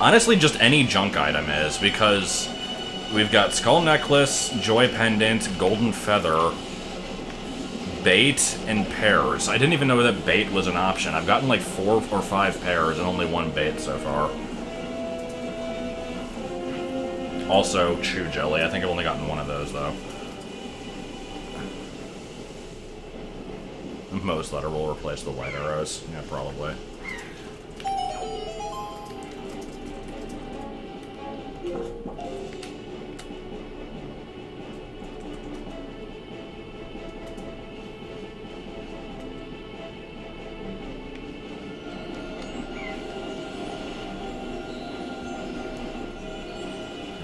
Honestly, just any junk item is, because we've got skull necklace, joy pendant, golden feather, bait, and pears. I didn't even know that bait was an option. I've gotten like 4 or 5 pears and only 1 bait so far. Also, chew jelly. I think I've only gotten 1 of those, though. Most letter will replace the white arrows. Yeah, probably.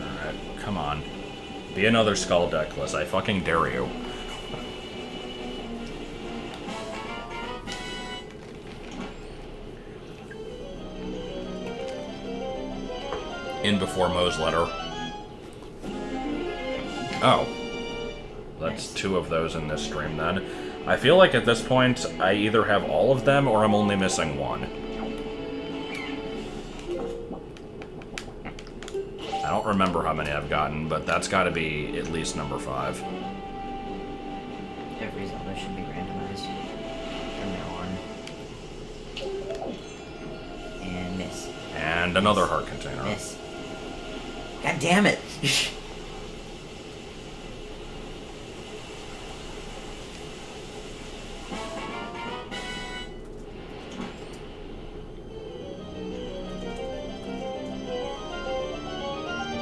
Alright, come on. Be another skull necklace. I fucking dare you. In before Moe's letter. Oh. That's 2 of those in this stream, then. I feel like at this point, I either have all of them, or I'm only missing 1. I don't remember how many I've gotten, but that's gotta be at least number 5. Every Zelda should be randomized from now on. And miss. And another heart container. Miss. God damn it!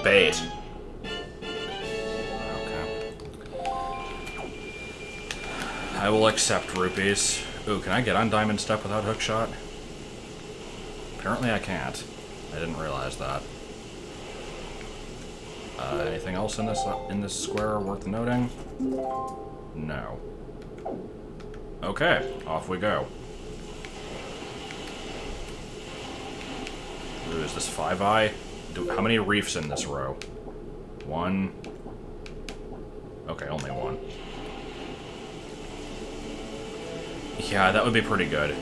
Bait. Okay. I will accept rupees. Ooh, can I get on Diamond Step without hookshot? Apparently I can't. I didn't realize that. Anything else in this square worth noting? No. Okay, off we go. Ooh, is this 5-eye? How many reefs in this row? 1. Okay, only 1. Yeah, that would be pretty good.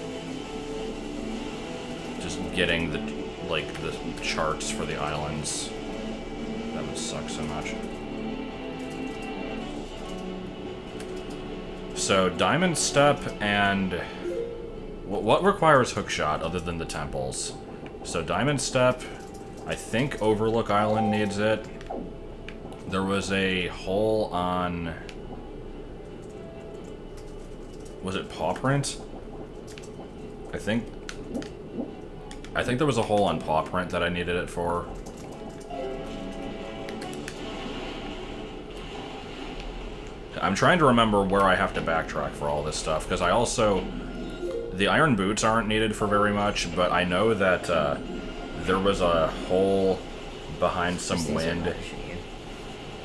Just getting the charts for the islands. That would suck so much. So, Diamond Step and... What requires hookshot other than the temples? So, Diamond Step, I think Overlook Island needs it. There was a hole on... Was it Paw Print? I think there was a hole on Paw Print that I needed it for. I'm trying to remember where I have to backtrack for all this stuff, because I also... The iron boots aren't needed for very much, but I know that there was a hole behind some wind.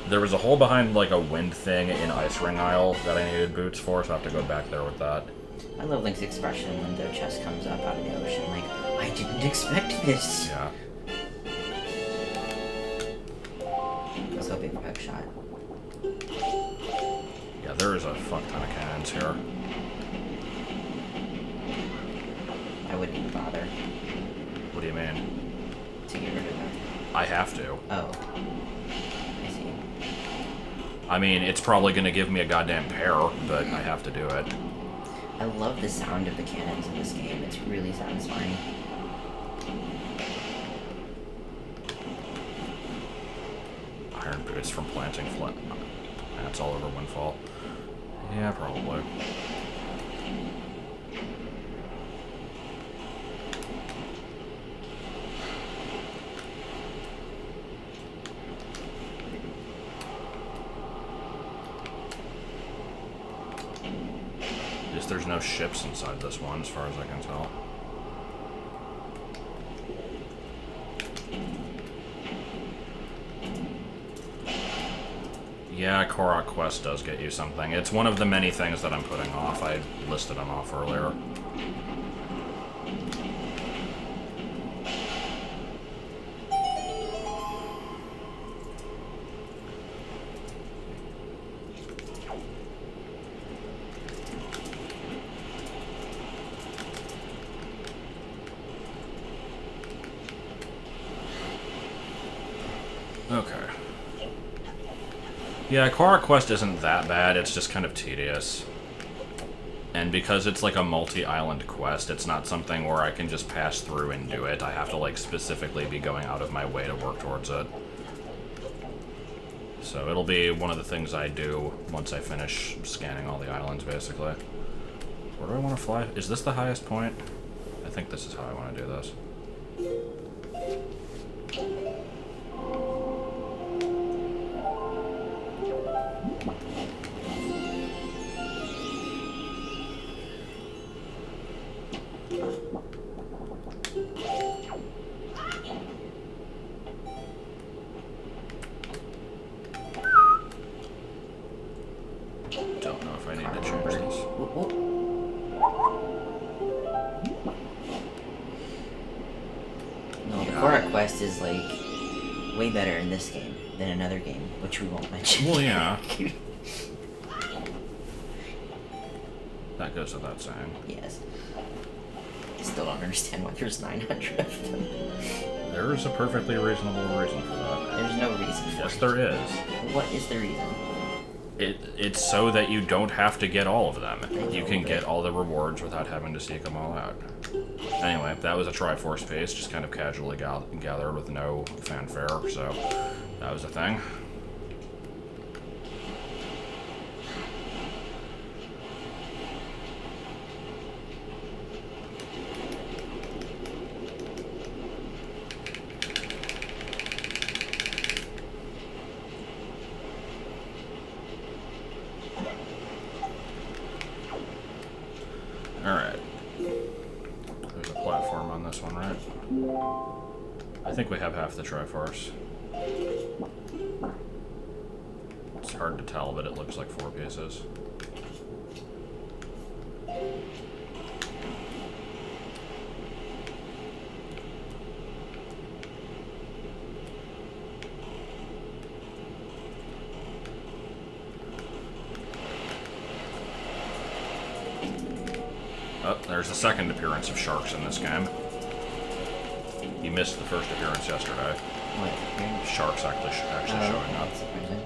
There was a hole behind, like, a wind thing in Ice Ring Isle that I needed boots for, so I have to go back there with that. I love Link's expression when the chest comes up out of the ocean, like, I didn't expect this! Yeah. Let's hope for hook shot. Yeah, there is a fuck ton of cannons here. I wouldn't even bother What do you mean? to get rid of them. I have to. Oh. I see. I mean, it's probably gonna give me a goddamn pair, but I have to do it. I love the sound of the cannons in this game. It's really satisfying. Iron boots from planting flint. That's all over Windfall. Yeah, probably. There's no ships inside this one, as far as I can tell. Yeah, Korok Quest does get you something. It's one of the many things that I'm putting off. I listed them off earlier. Okay. Yeah, Korok Quest isn't that bad, it's just kind of tedious. And because it's like a multi-island quest, it's not something where I can just pass through and do it. I have to like specifically be going out of my way to work towards it. So it'll be one of the things I do once I finish scanning all the islands, basically. Where do I want to fly? Is this the highest point? I think this is how I want to do this. Don't know if I need to change this. No, the Korok Quest is like way better in this game than another game, which we won't mention. Well, yeah. That goes without saying. Yes. I still don't understand why there's 900 of them. There is a perfectly reasonable reason for that. There's no reason for Yes, it. there is. What is the reason? It's so that you don't have to get all of them. You can know, get all the rewards without having to seek them all out. Anyway, that was a Triforce piece, just kind of casually gathered with no fanfare, so that was a thing. Alright. There's a platform on this one, right? I think we have half the Triforce. It's hard to tell, but it looks like 4 pieces. Oh, there's the second appearance of sharks in this game. You missed the first appearance yesterday. What? Sharks actually showing up. That's surprising.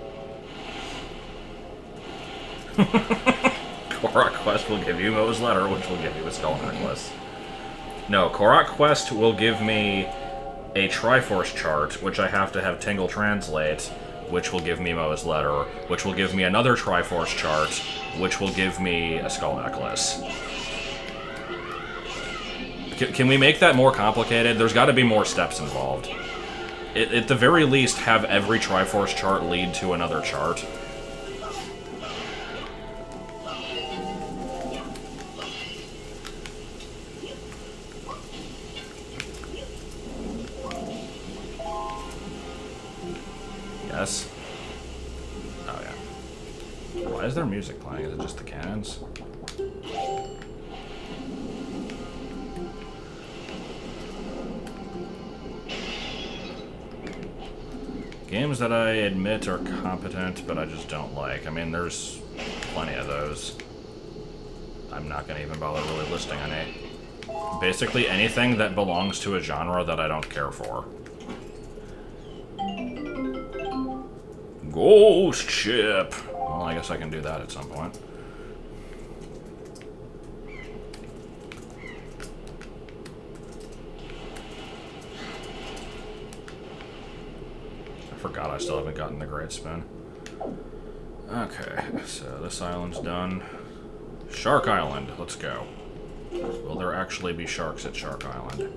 Korok Quest will give you Mo's letter, which will give you a skull necklace. No, Korok Quest will give me a Triforce chart, which I have to have Tingle translate, which will give me Moe's letter, which will give me another Triforce chart, which will give me a skull necklace. Can we make that more complicated? There's got to be more steps involved. At the very least, have every Triforce chart lead to another chart. Yes? Oh, yeah. Why is there music playing? Is it just the cannons? Games that I admit are competent, but I just don't like. I mean, there's plenty of those. I'm not going to even bother really listing any. Basically anything that belongs to a genre that I don't care for. Ghost ship! Well, I guess I can do that at some point. I forgot I still haven't gotten the Great Spin. Okay, so this island's done. Shark Island, let's go. Will there actually be sharks at Shark Island?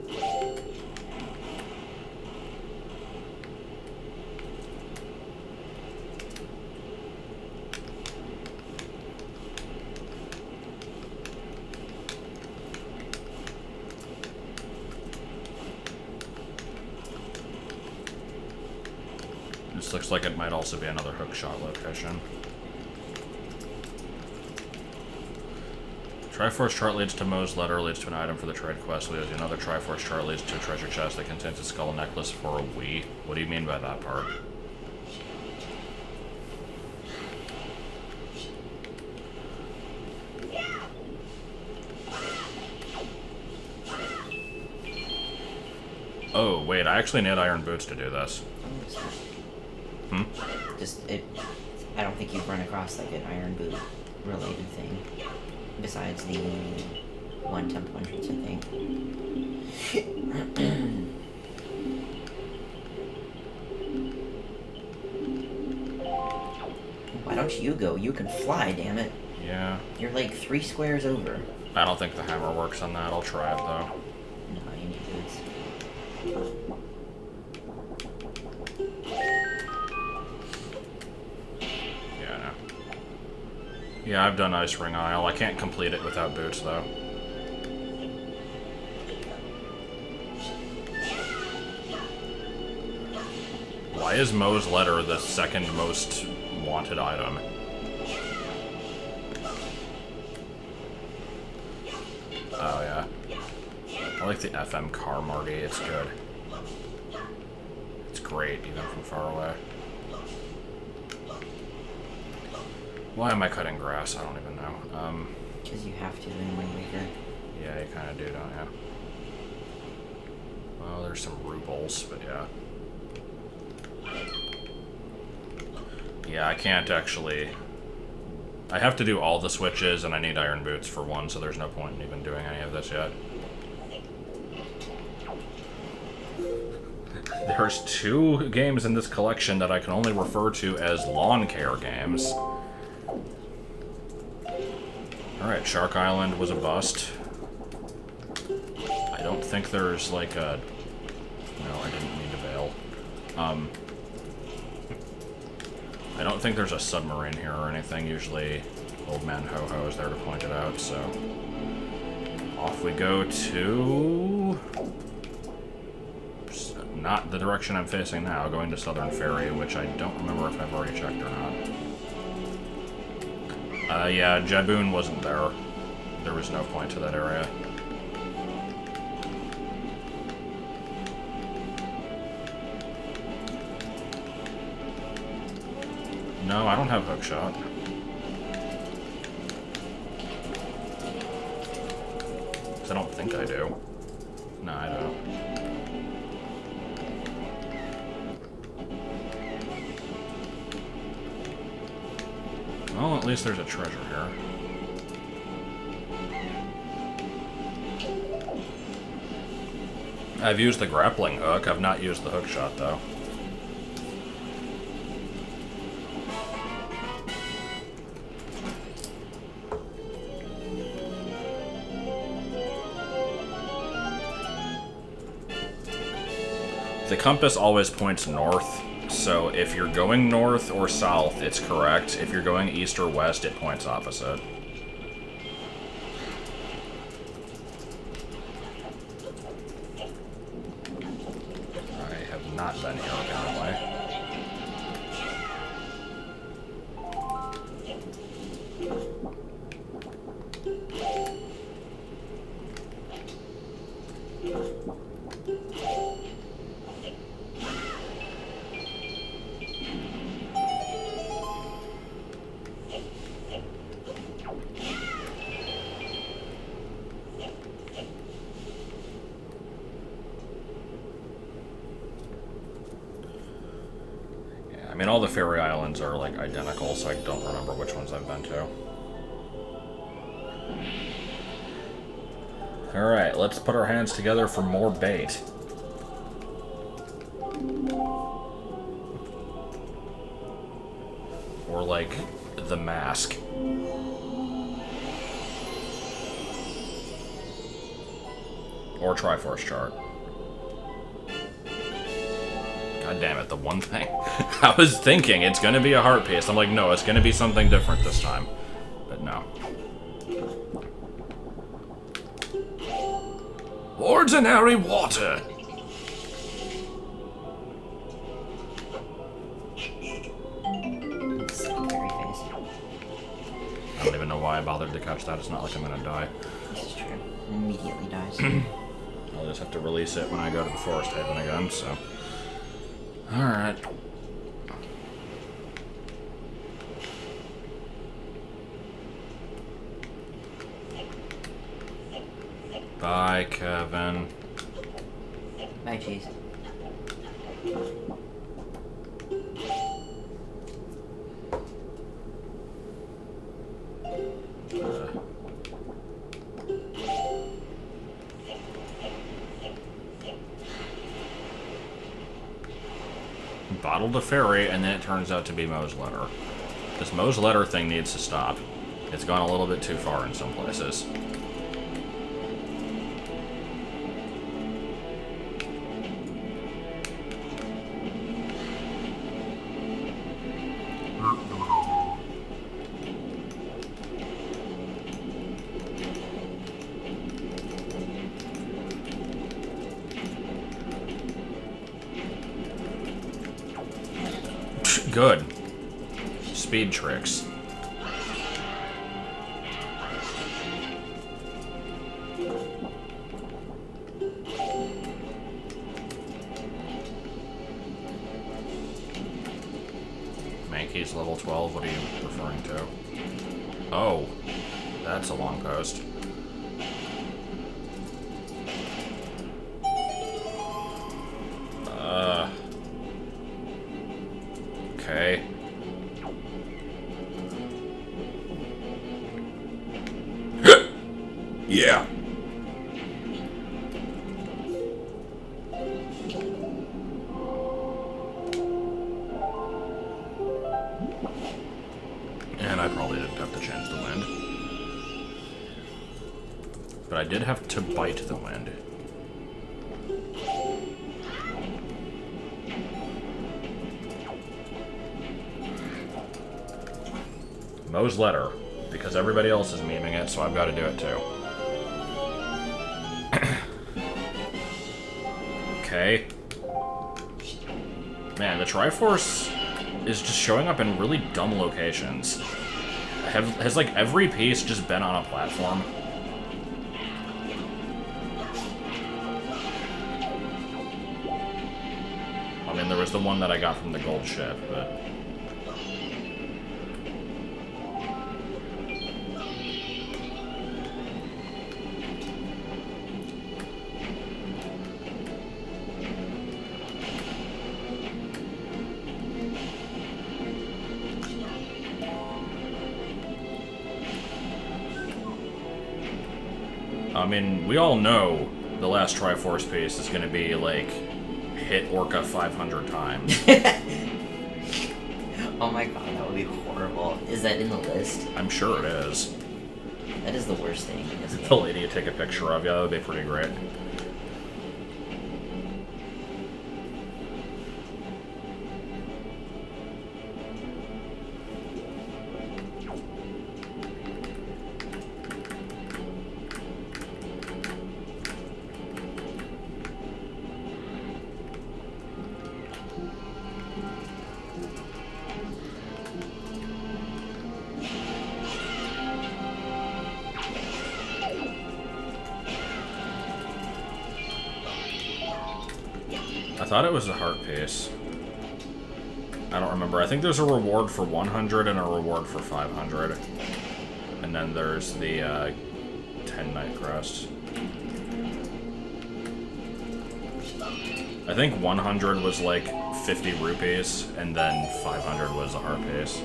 This looks like it might also be another hookshot location. Triforce chart leads to Moe's letter, leads to an item for the trade quest, leads to another Triforce chart leads to a treasure chest that contains a skull necklace for a Wii. What do you mean by that part? Oh, wait, I actually need iron boots to do this. Hmm? I don't think you've run across like an iron boot related thing. Besides the one temple entrance, I think. Why don't you go? You can fly, damn it. Yeah. You're like 3 squares over. I don't think the hammer works on that. I'll try it, though. No, you need boots. Yeah, no. Yeah, I've done Ice Ring Isle. I can't complete it without boots, though. Why is Moe's letter the second most wanted item? Oh, yeah. I like the FM car, Marty. It's good. It's great, even from far away. Why am I cutting grass? I don't even know. Because you have to in Wind Waker. Yeah, you kind of do, don't you? Well, there's some rubles, but yeah. Yeah, I can't actually... I have to do all the switches, and I need iron boots for one, so there's no point in even doing any of this yet. There's 2 games in this collection that I can only refer to as lawn care games. Alright, Shark Island was a bust. I don't think there's like a... No, I didn't mean to bail. I don't think there's a submarine here or anything. Usually Old Man Ho-Ho is there to point it out, so... Off we go to... Not the direction I'm facing now, going to Southern Ferry, which I don't remember if I've already checked or not. Yeah, Jaboon wasn't there. There was no point to that area. No, I don't have hookshot. 'Cause I don't think I do. No, I don't. Well, at least there's a treasure here. I've used the grappling hook. I've not used the hook shot, though. The compass always points north, so if you're going north or south, it's correct. If you're going east or west, it points opposite. I have not been here, apparently. I mean, all the fairy islands are, like, identical, so I don't remember which ones I've been to. Alright, let's put our hands together for more bait. Or, like, the mask. Or Triforce chart. God damn it, the one thing. I was thinking it's gonna be a heart piece. I'm like, no, it's gonna be something different this time. But no. Ordinary water! Fairy face. I don't even know why I bothered to catch that. It's not like I'm gonna die. This is true. It immediately dies. I'll just have to release it when I go to the Forest Haven again, so... Alright. Bye, Kevin. Bye, Cheese. Bottled a fairy, and then it turns out to be Moe's letter. This Moe's letter thing needs to stop. It's gone a little bit too far in some places. Good. Speed tricks. Mankey's level 12, what are you referring to? Oh, that's a long post. Okay. Yeah. And I probably didn't have to change the wind. But I did have to bite the wind. Moe's letter, because everybody else is memeing it, so I've got to do it too. Okay. Man, the Triforce is just showing up in really dumb locations. Has like every piece just been on a platform? I mean, there was the one that I got from the gold ship, but... I mean, we all know the last Triforce piece is gonna be like hit Orca 500 times. Oh my god, that would be horrible. Is that in the list? I'm sure it is. That is the worst thing in this game. The lady you take a picture of, yeah, that would be pretty great. I thought it was a heart piece. I don't remember. I think there's a reward for 100 and a reward for 500. And then there's the 10 Night Crest. I think 100 was like 50 rupees, and then 500 was a heart piece.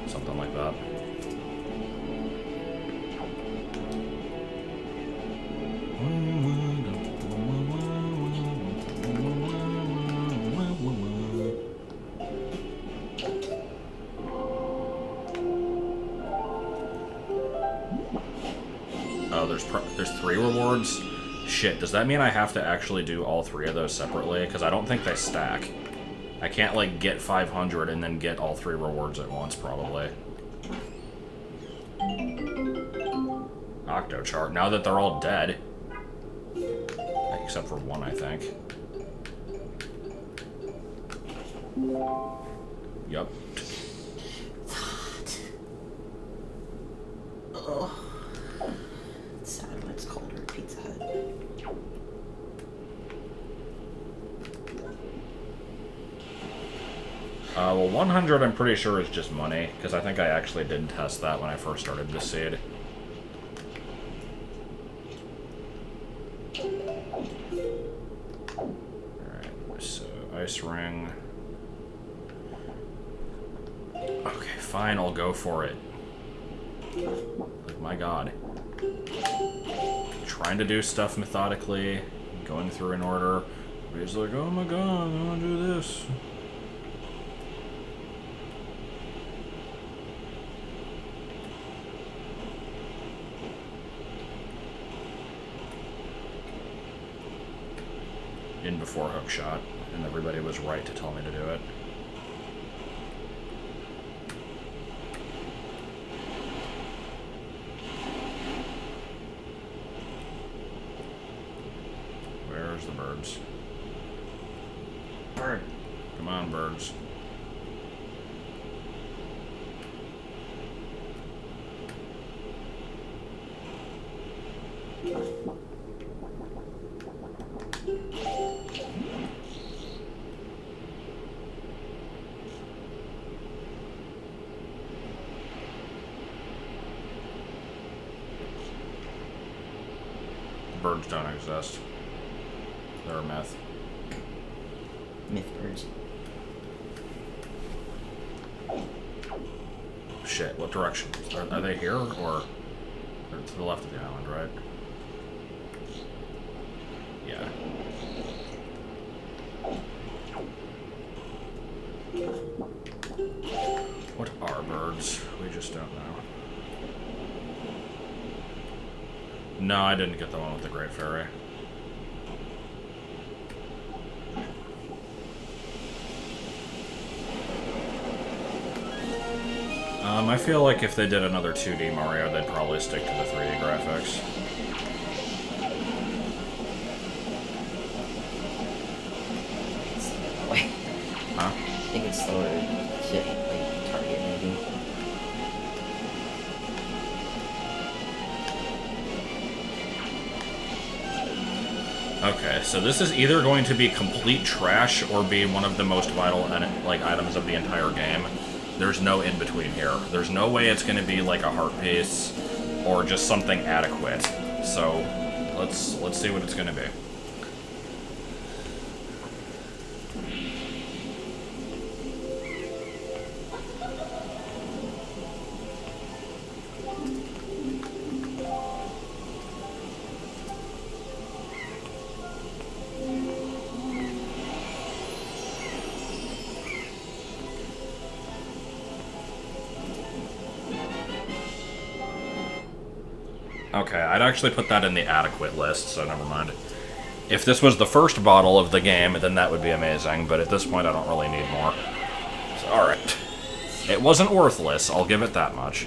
Something like that. Oh, there's 3 rewards? Shit, does that mean I have to actually do all 3 of those separately? Because I don't think they stack. I can't, like, get 500 and then get all 3 rewards at once, probably. Octochart, now that they're all dead. Except for one, I think. Yup. Oh. It's sad when it's colder at Pizza Hut. Well, 100 I'm pretty sure is just money, because I think I actually did test that when I first started this seed. Alright, so Ice Ring. Okay, fine, I'll go for it. Like, my god. Trying to do stuff methodically, going through in order. Everybody's like, oh my god, I want to do this. In before Hookshot, and everybody was right to tell me to do it. Where's the birds? Bird. Come on, birds. Birds don't exist. They're a myth. Myth birds. Shit, what direction? Are they here, or they're to the left of the island, right? Yeah. What are birds? We just don't know. No, I didn't get the one with the Great Fairy. I feel like if they did another 2D Mario, they'd probably stick to the 3D graphics. Wait. Huh? I think it's slower to, like, target, maybe. Okay, so this is either going to be complete trash or be one of the most vital like items of the entire game. There's no in-between here. There's no way it's going to be like a heart piece or just something adequate. So let's see what it's going to be. Okay, I'd actually put that in the adequate list, so never mind. If this was the first bottle of the game, then that would be amazing, but at this point I don't really need more. So, alright. It wasn't worthless, I'll give it that much.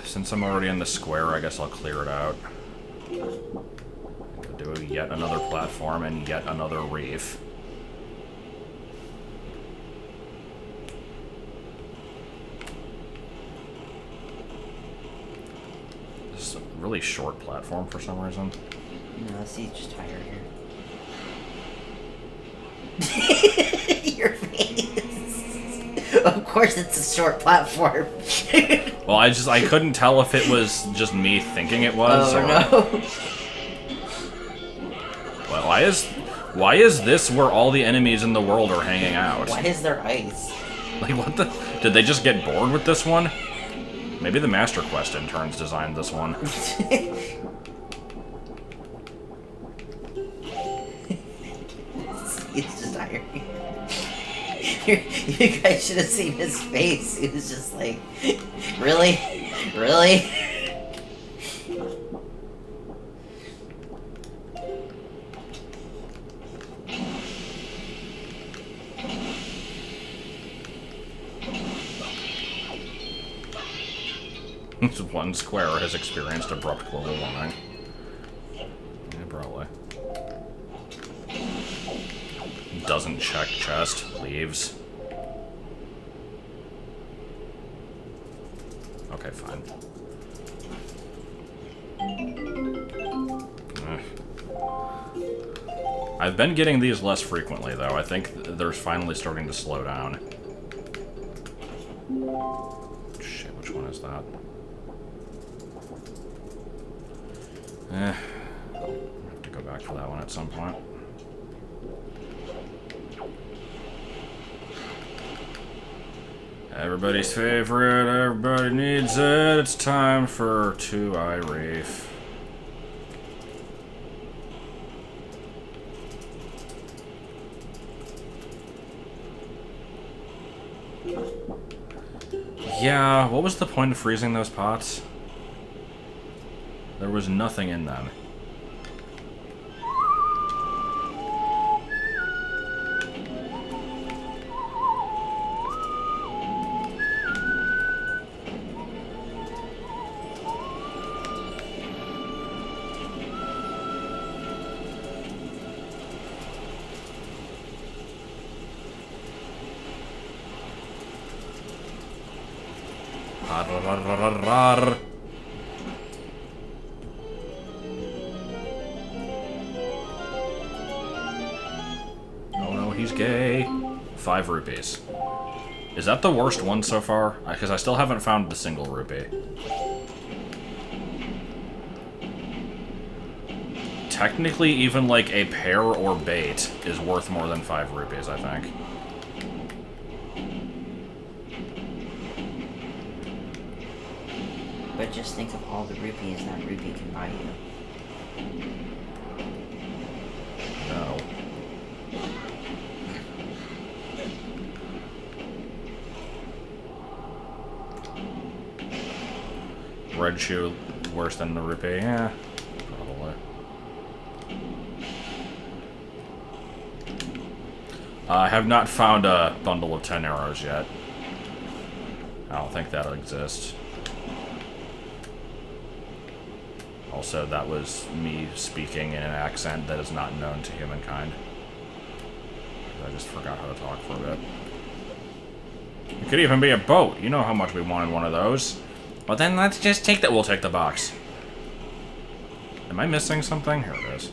Since I'm already in the square, I guess I'll clear it out. Do yet another platform and yet another reef. This is a really short platform for some reason. No, he's just tired here. Your face. Of course it's a short platform. Well, I couldn't tell if it was just me thinking it was, oh, or... no. Well, why is this where all the enemies in the world are hanging out? Why is there ice? Like, what the... Did they just get bored with this one? Maybe the Master Quest interns designed this one. He's just tired. You guys should have seen his face. He was just like, really? Really? One square has experienced abrupt global warming. Yeah, probably. Doesn't check chest, leaves. Okay, fine. I've been getting these less frequently, though. I think they're finally starting to slow down. Shit, which one is that? I'll have to go back for that one at some point. Everybody's favorite, everybody needs it. It's time for 2-Eye Reef. Yeah, what was the point of freezing those pots? There was nothing in them. Oh no, he's gay. 5 rupees. Is that the worst one so far? Because I still haven't found the single rupee. Technically, even like a pear or bait is worth more than 5 rupees, I think. But just think of all the rupees that rupee can buy you. No. Red shoe worse than the rupee? Yeah, probably. I have not found a bundle of 10 arrows yet. I don't think that'll exist. Also, that was me speaking in an accent that is not known to humankind. I just forgot how to talk for a bit. It could even be a boat. You know how much we wanted one of those. Well, then let's just take that. We'll take the box. Am I missing something? Here it is.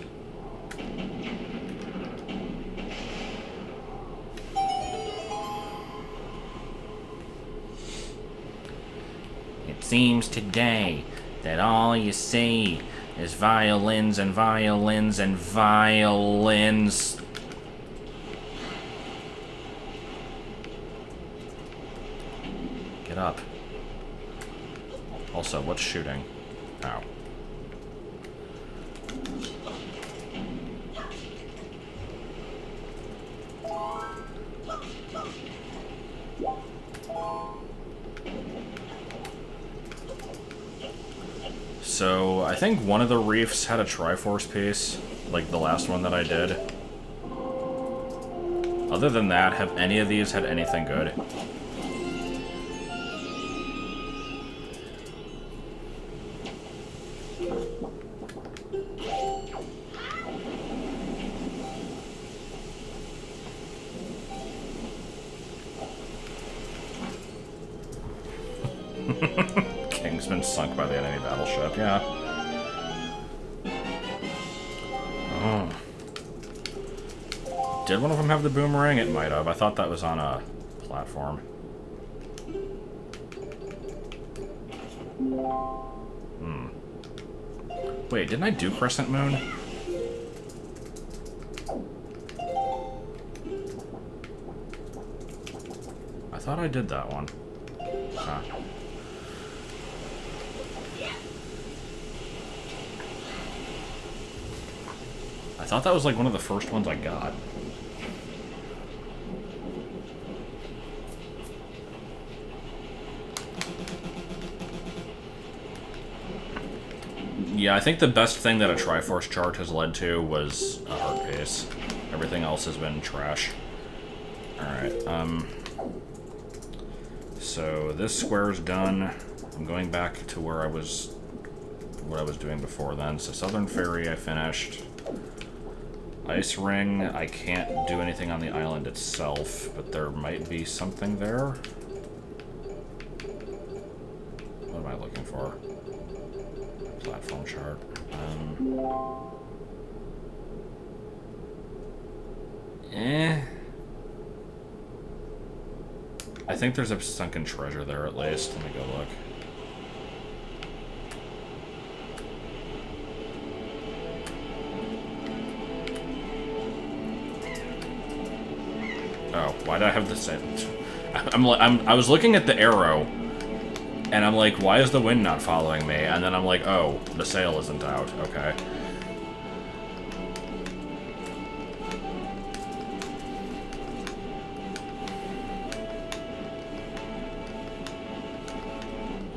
It seems today that all you see is violins and violins and violins. Get up. Also, what's shooting? Ow. So, I think one of the reefs had a Triforce piece, like the last one that I did. Other than that, have any of these had anything good? King's been sunk by the enemy battleship, yeah. Oh. Did one of them have the boomerang? It might have. I thought that was on a platform. Wait, didn't I do Crescent Moon? I thought I did that one. Huh. I thought that was like one of the first ones I got. Yeah, I think the best thing that a Triforce chart has led to was a heart pace. Everything else has been trash. Alright, so this square's done. I'm going back to where what I was doing before then. So Southern Ferry I finished. Ice Ring, I can't do anything on the island itself, but there might be something there. What am I looking for? Platform chart. I think there's a sunken treasure there at least. Let me go look. Oh, why did I have the same? I was looking at the arrow, and I'm like, why is the wind not following me? And then I'm like, oh, the sail isn't out. Okay.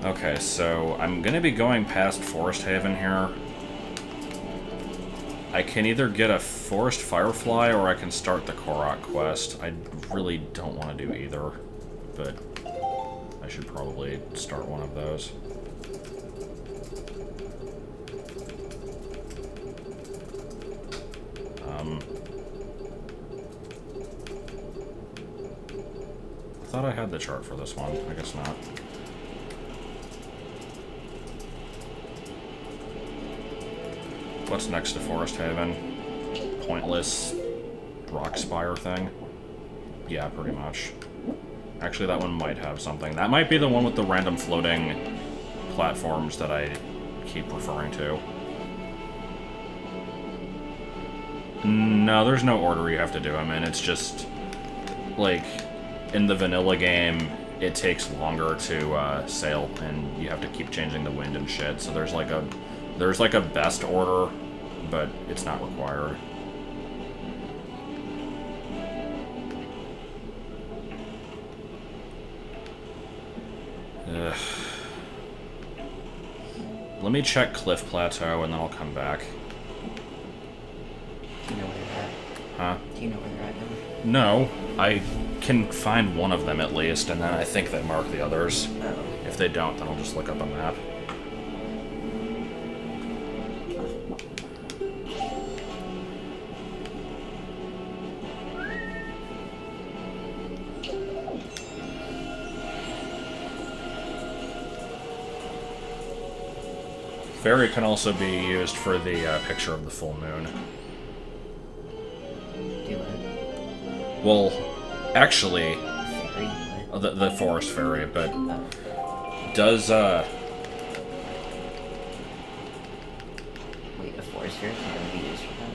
Okay, so I'm gonna be going past Forest Haven here. I can either get a Forest Firefly or I can start the Korok quest. I really don't want to do either, but I should probably start one of those. I thought I had the chart for this one. I guess not. What's next to Forest Haven? Pointless rock spire thing? Yeah, pretty much. Actually, that one might have something. That might be the one with the random floating platforms that I keep referring to. No, there's no order you have to do them in. It's just, like, in the vanilla game, it takes longer to sail, and you have to keep changing the wind and shit. So there's like a best order, but it's not required. Ugh. Let me check Cliff Plateau, and then I'll come back. Do you know where they're at? Huh? Do you know where they're at now? No, I can find one of them at least, and then I think they mark the others. Oh. If they don't, then I'll just look up a map. Ferry can also be used for the picture of the full moon. Do it. Well, actually, Fairy? What? the forest fairy, but Oh. does Wait, a forest fairy can only be used for that?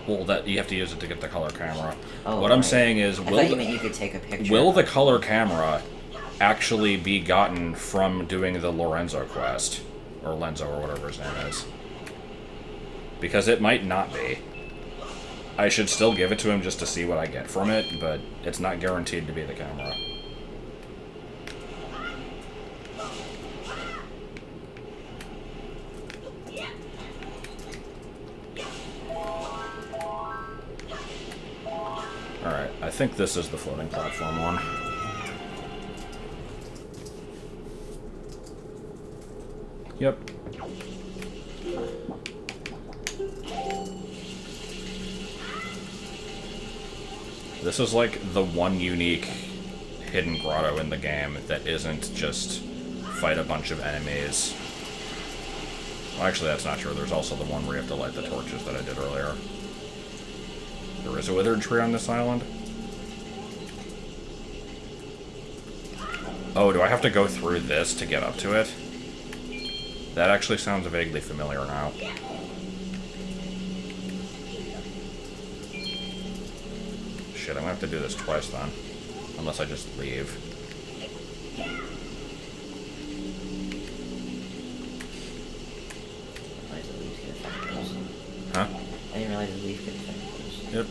well, that you have to use it to get the color camera. Oh, what I'm right. saying is, I thought you meant you could take a picture. will the of- color camera actually be gotten from doing the Lorenzo quest, or Lenzo, or whatever his name is? Because it might not be. I should still give it to him just to see what I get from it, but it's not guaranteed to be the camera. Alright, I think this is the floating platform one. Yep. This is like the one unique hidden grotto in the game that isn't just fight a bunch of enemies. Well, actually, that's not true. There's also the one where you have to light the torches that I did earlier. There is a withered tree on this island? Oh, do I have to go through this to get up to it? That actually sounds vaguely familiar now. Shit, I'm gonna have to do this twice then. Unless I just leave. Huh? I didn't realize the leaf could affect those. Yep.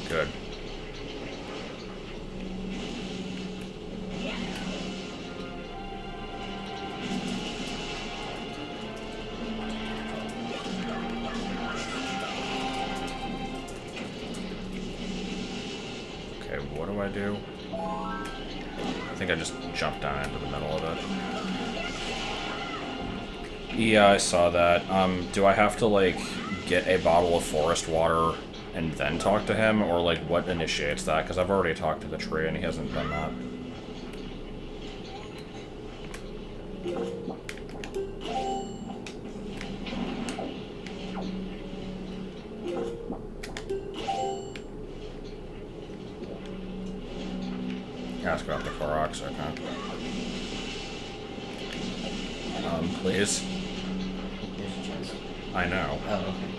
Good. Okay, what do I do? I think I just jumped down into the middle of it. Yeah, I saw that. Do I have to, like, get a bottle of forest water and then talk to him? Or, like, what initiates that? Because I've already talked to the tree and he hasn't done that. Ask about the Koroks, okay. Please. There's a chest. I know. Oh, okay.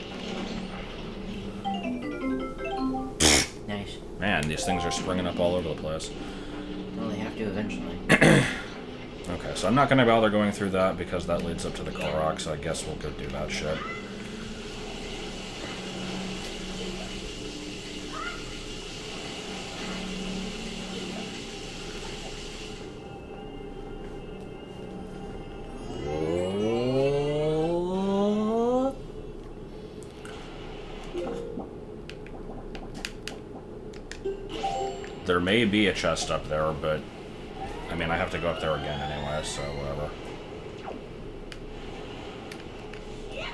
Nice. Man, these things are springing up all over the place. Well, they have to eventually. Okay, so I'm not going to bother going through that because that leads up to the Korok, so I guess we'll go do that shit. There may be a chest up there, but I mean, I have to go up there again anyway, so whatever.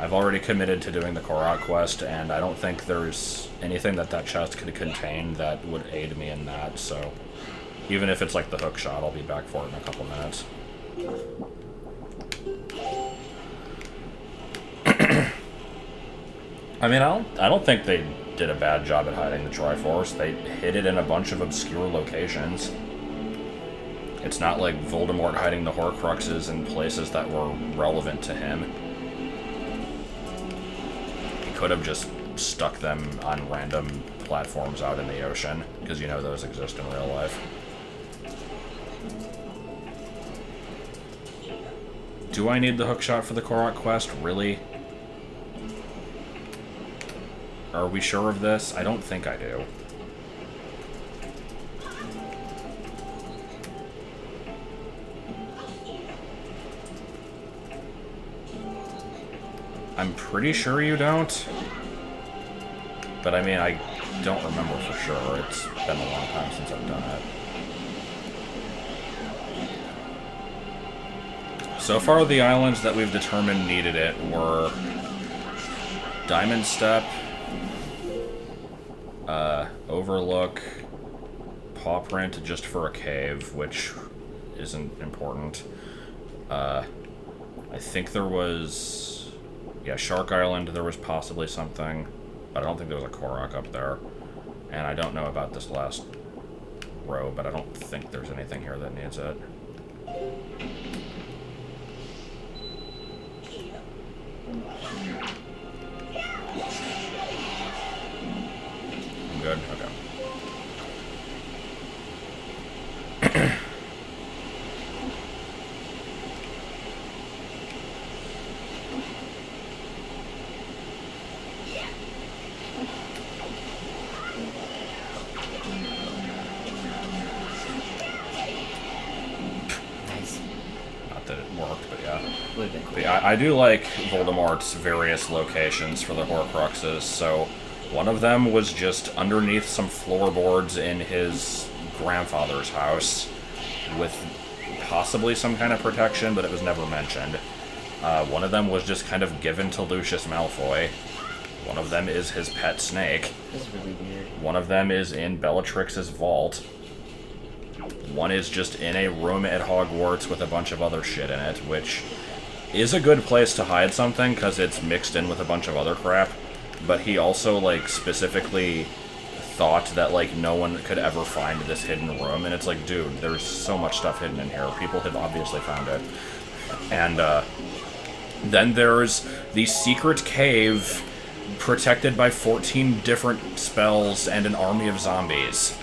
I've already committed to doing the Korok quest, and I don't think there's anything that that chest could contain that would aid me in that, so even if it's like the hook shot, I'll be back for it in a couple minutes. I mean, I don't think they did a bad job at hiding the Triforce. They hid it in a bunch of obscure locations. It's not like Voldemort hiding the Horcruxes in places that were relevant to him. He could have just stuck them on random platforms out in the ocean, because you know those exist in real life. Do I need the hookshot for the Korok quest? Really? Are we sure of this? I don't think I do. I'm pretty sure you don't. But I mean, I don't remember for sure. It's been a long time since I've done it. So far, the islands that we've determined needed it were Diamond Step, Overlook, Paw Print just for a cave, which isn't important. I think there was... Yeah, Shark Island, there was possibly something, but I don't think there was a Korok up there. And I don't know about this last row, but I don't think there's anything here that needs it. I'm good? Okay. I do like Voldemort's various locations for the Horcruxes, so one of them was just underneath some floorboards in his grandfather's house with possibly some kind of protection, but it was never mentioned. One of them was just kind of given to Lucius Malfoy. One of them is his pet snake. This is really weird. One of them is in Bellatrix's vault. One is just in a room at Hogwarts with a bunch of other shit in it, which is a good place to hide something because it's mixed in with a bunch of other crap. But he also, like, specifically thought that, like, no one could ever find this hidden room. And it's like, dude, there's so much stuff hidden in here. People have obviously found it. And, then there's the secret cave protected by 14 different spells and an army of zombies.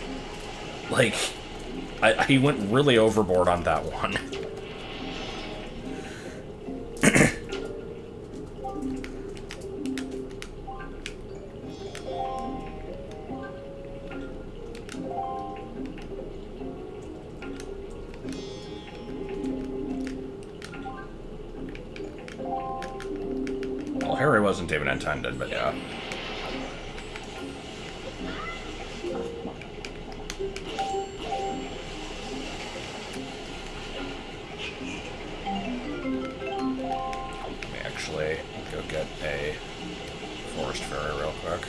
Like, he went really overboard on that one. Well, Harry wasn't even intended, but yeah. Go get a forest fairy real quick.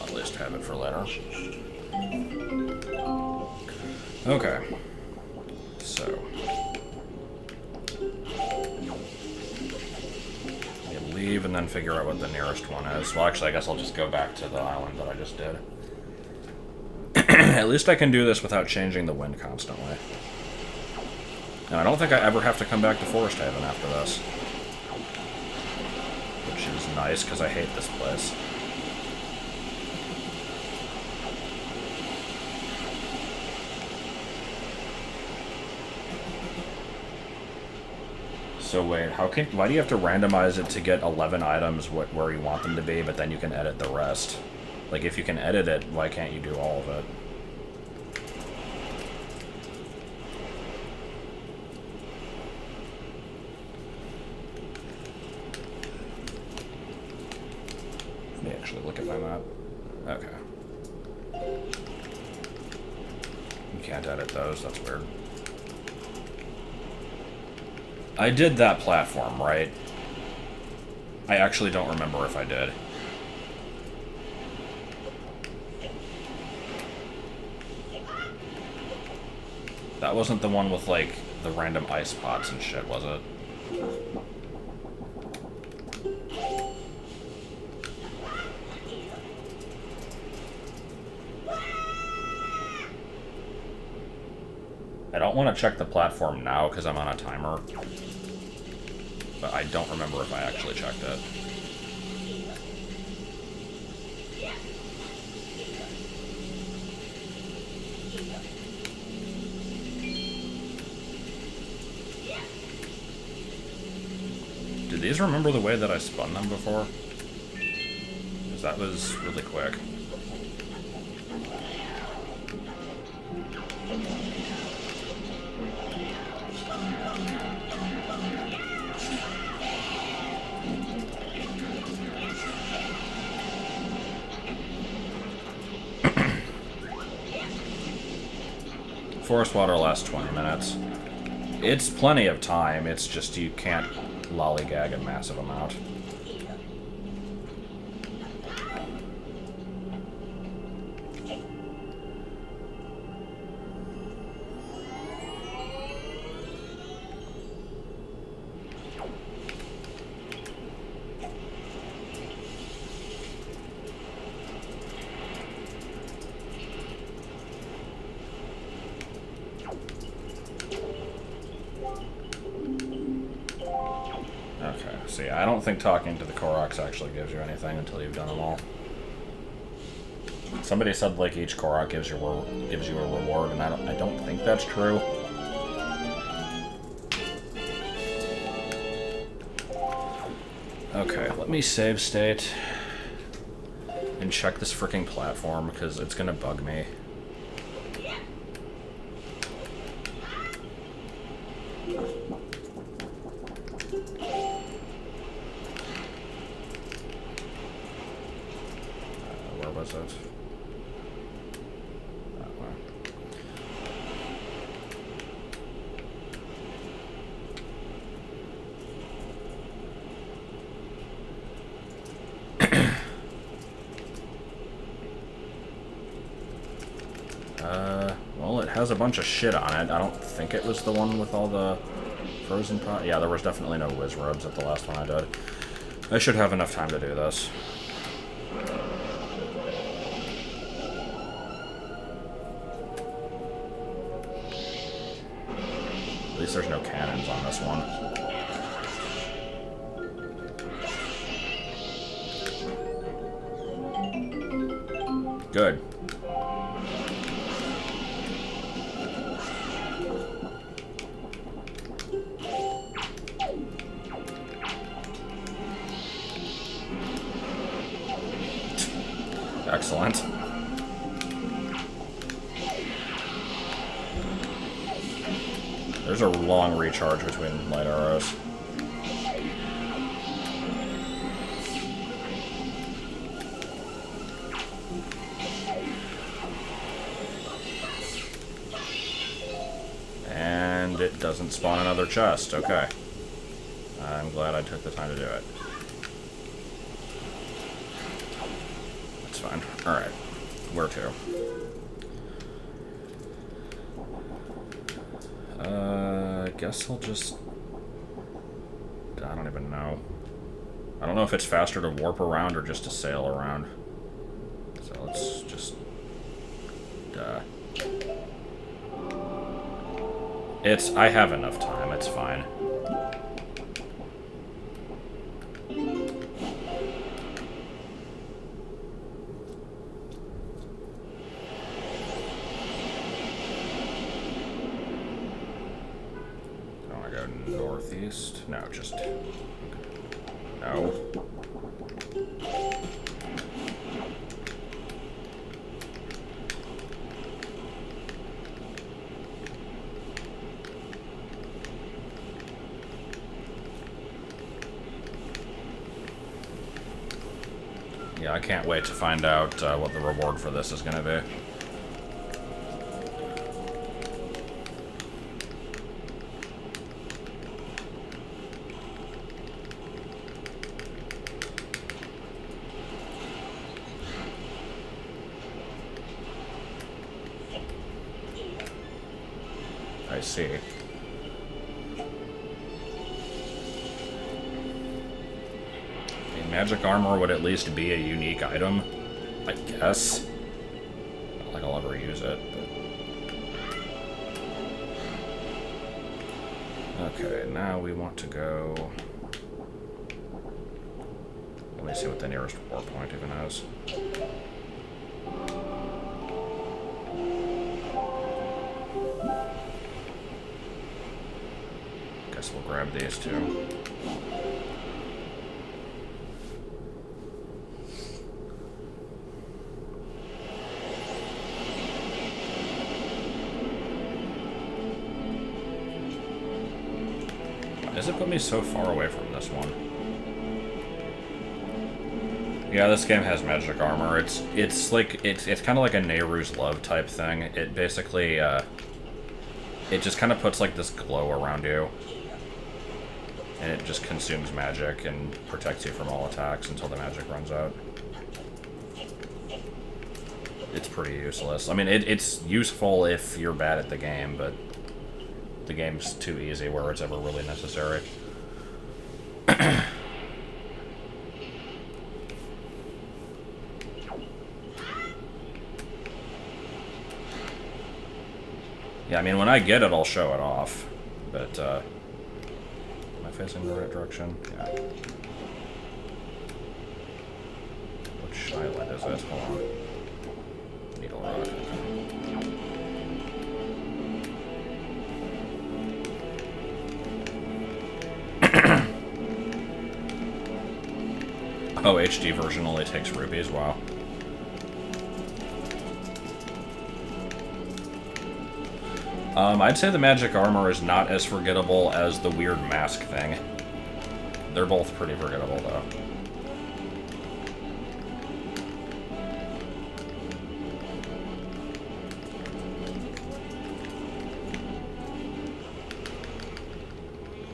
I'll at least have it for later. Okay. So. Leave and then figure out what the nearest one is. Well, actually, I guess I'll just go back to the island that I just did. At least I can do this without changing the wind constantly. And I don't think I ever have to come back to Forest Haven after this. Which is nice, because I hate this place. So wait, why do you have to randomize it to get 11 items where you want them to be, but then you can edit the rest? Like, if you can edit it, why can't you do all of it? Let me actually look at my map. Okay. You can't edit those, that's weird. I did that platform, right? I actually don't remember if I did. That wasn't the one with, like, the random ice pots and shit, was it? I don't want to check the platform now because I'm on a timer. But I don't remember if I actually checked it. Did these remember the way that I spun them before? Because that was really quick. Forest water lasts 20 minutes. It's plenty of time, it's just you can't lollygag a massive amount. See, I don't think talking to the Koroks actually gives you anything until you've done them all. Somebody said like each Korok gives you a reward, and I don't think that's true. Okay, let me save state. and check this freaking platform, because it's gonna bug me. Where was it? That way. Well, it has a bunch of shit on it. I don't think it was the one with all the frozen pot. Yeah, there was definitely no whiz rubs at the last one I did. I should have enough time to do this. At least there's no cannons on this one. Good. Excellent. There's a long recharge between light arrows. And it doesn't spawn another chest. Okay. I'm glad I took the time to do it. That's fine. Alright. Where to? I guess I'll just... I don't even know. I don't know if it's faster to warp around or just to sail around. So let's just... I have enough time, it's fine. Northeast? No, just... No. Yeah, I can't wait to find out what the reward for this is going to be. I see. Magic armor would at least be a unique item, I guess. Not like I'll ever use it, but... Okay, now we want to go... Let me see what the nearest war point even is. Guess we'll grab these two. Why does it put me so far away from this one? Yeah, this game has magic armor. It's kind of like a Nehru's Love type thing. It basically it just kind of puts like this glow around you, and it just consumes magic and protects you from all attacks until the magic runs out. It's pretty useless. I mean, it's useful if you're bad at the game, but the game's too easy where it's ever really necessary. Yeah, I mean, when I get it, I'll show it off. But, am I facing the right direction? Yeah. Which island is it? Hold on. Needle Rock. Oh, HD version only takes rupees? Wow. I'd say the magic armor is not as forgettable as the weird mask thing. They're both pretty forgettable, though.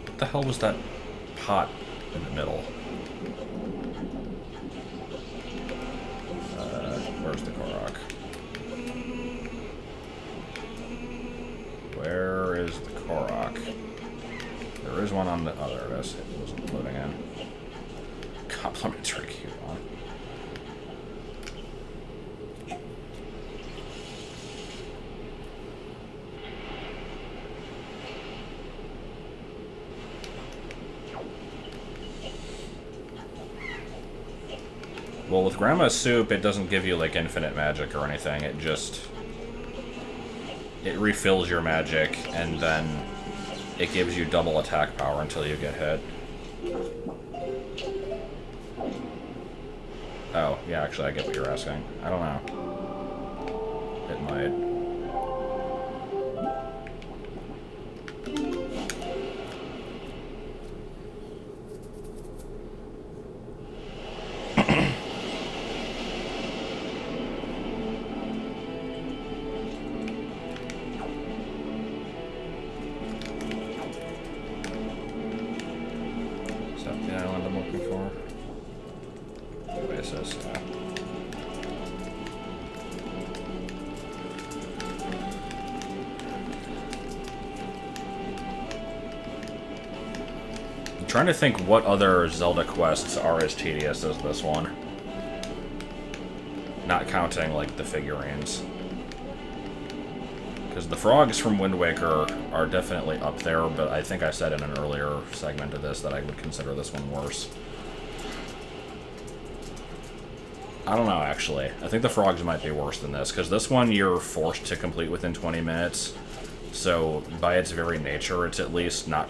What the hell was that pot in the middle? Where's the Korok? Where is the Korok? There is one on the... Oh, there it is. It wasn't loading in. Complimentary coupon. Well, with Grandma's Soup, it doesn't give you, like, infinite magic or anything. It just... It refills your magic, and then it gives you double attack power until you get hit. Oh, yeah, actually, I get what you're asking. I don't know. It might. Is that the island I'm looking for? Oasis, yeah. I'm trying to think what other Zelda quests are as tedious as this one. Not counting, like, the figurines. Because the frogs from Wind Waker are definitely up there, but I think I said in an earlier segment of this that I would consider this one worse. I don't know, actually. I think the frogs might be worse than this, because this one you're forced to complete within 20 minutes. So, by its very nature, it's at least not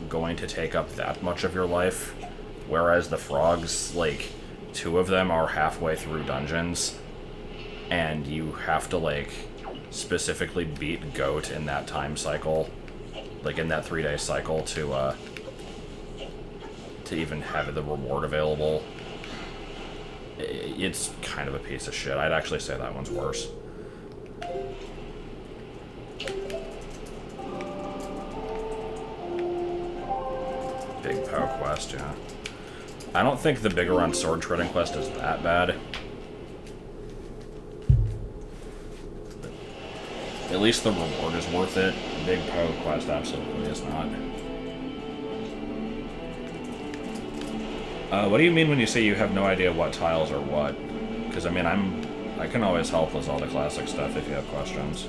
going to take up that much of your life. Whereas the frogs, like, 2 of them are halfway through dungeons, and you have to, like, specifically beat Goat in that time cycle, like, in that 3-day cycle to even have the reward available. It's kind of a piece of shit. I'd actually say that one's worse. Big Pow quest, yeah. I don't think the Bigger on Sword Treading quest is that bad. At least the reward is worth it. Big Pow quest absolutely is not. What do you mean when you say you have no idea what tiles are what? Because, I mean, I can always help with all the classic stuff if you have questions.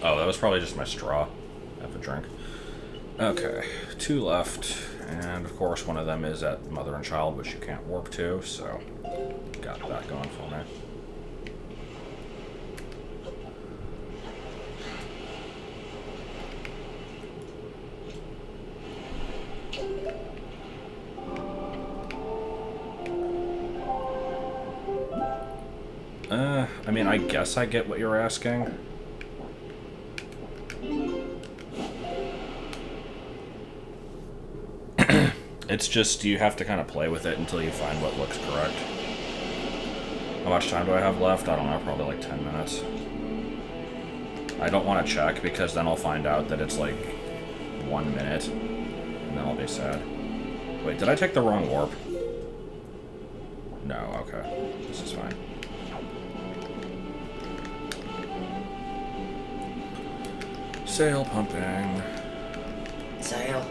Oh, that was probably just my straw. I have a drink. Okay, 2 left, and of course one of them is at Mother and Child, which you can't warp to, so got that going for me. I mean, I guess I get what you're asking. It's just, you have to kind of play with it until you find what looks correct. How much time do I have left? I don't know, probably like 10 minutes. I don't want to check, because then I'll find out that it's like 1 minute, and then I'll be sad. Wait, did I take the wrong warp? No, okay. This is fine. Sail pumping. Sail.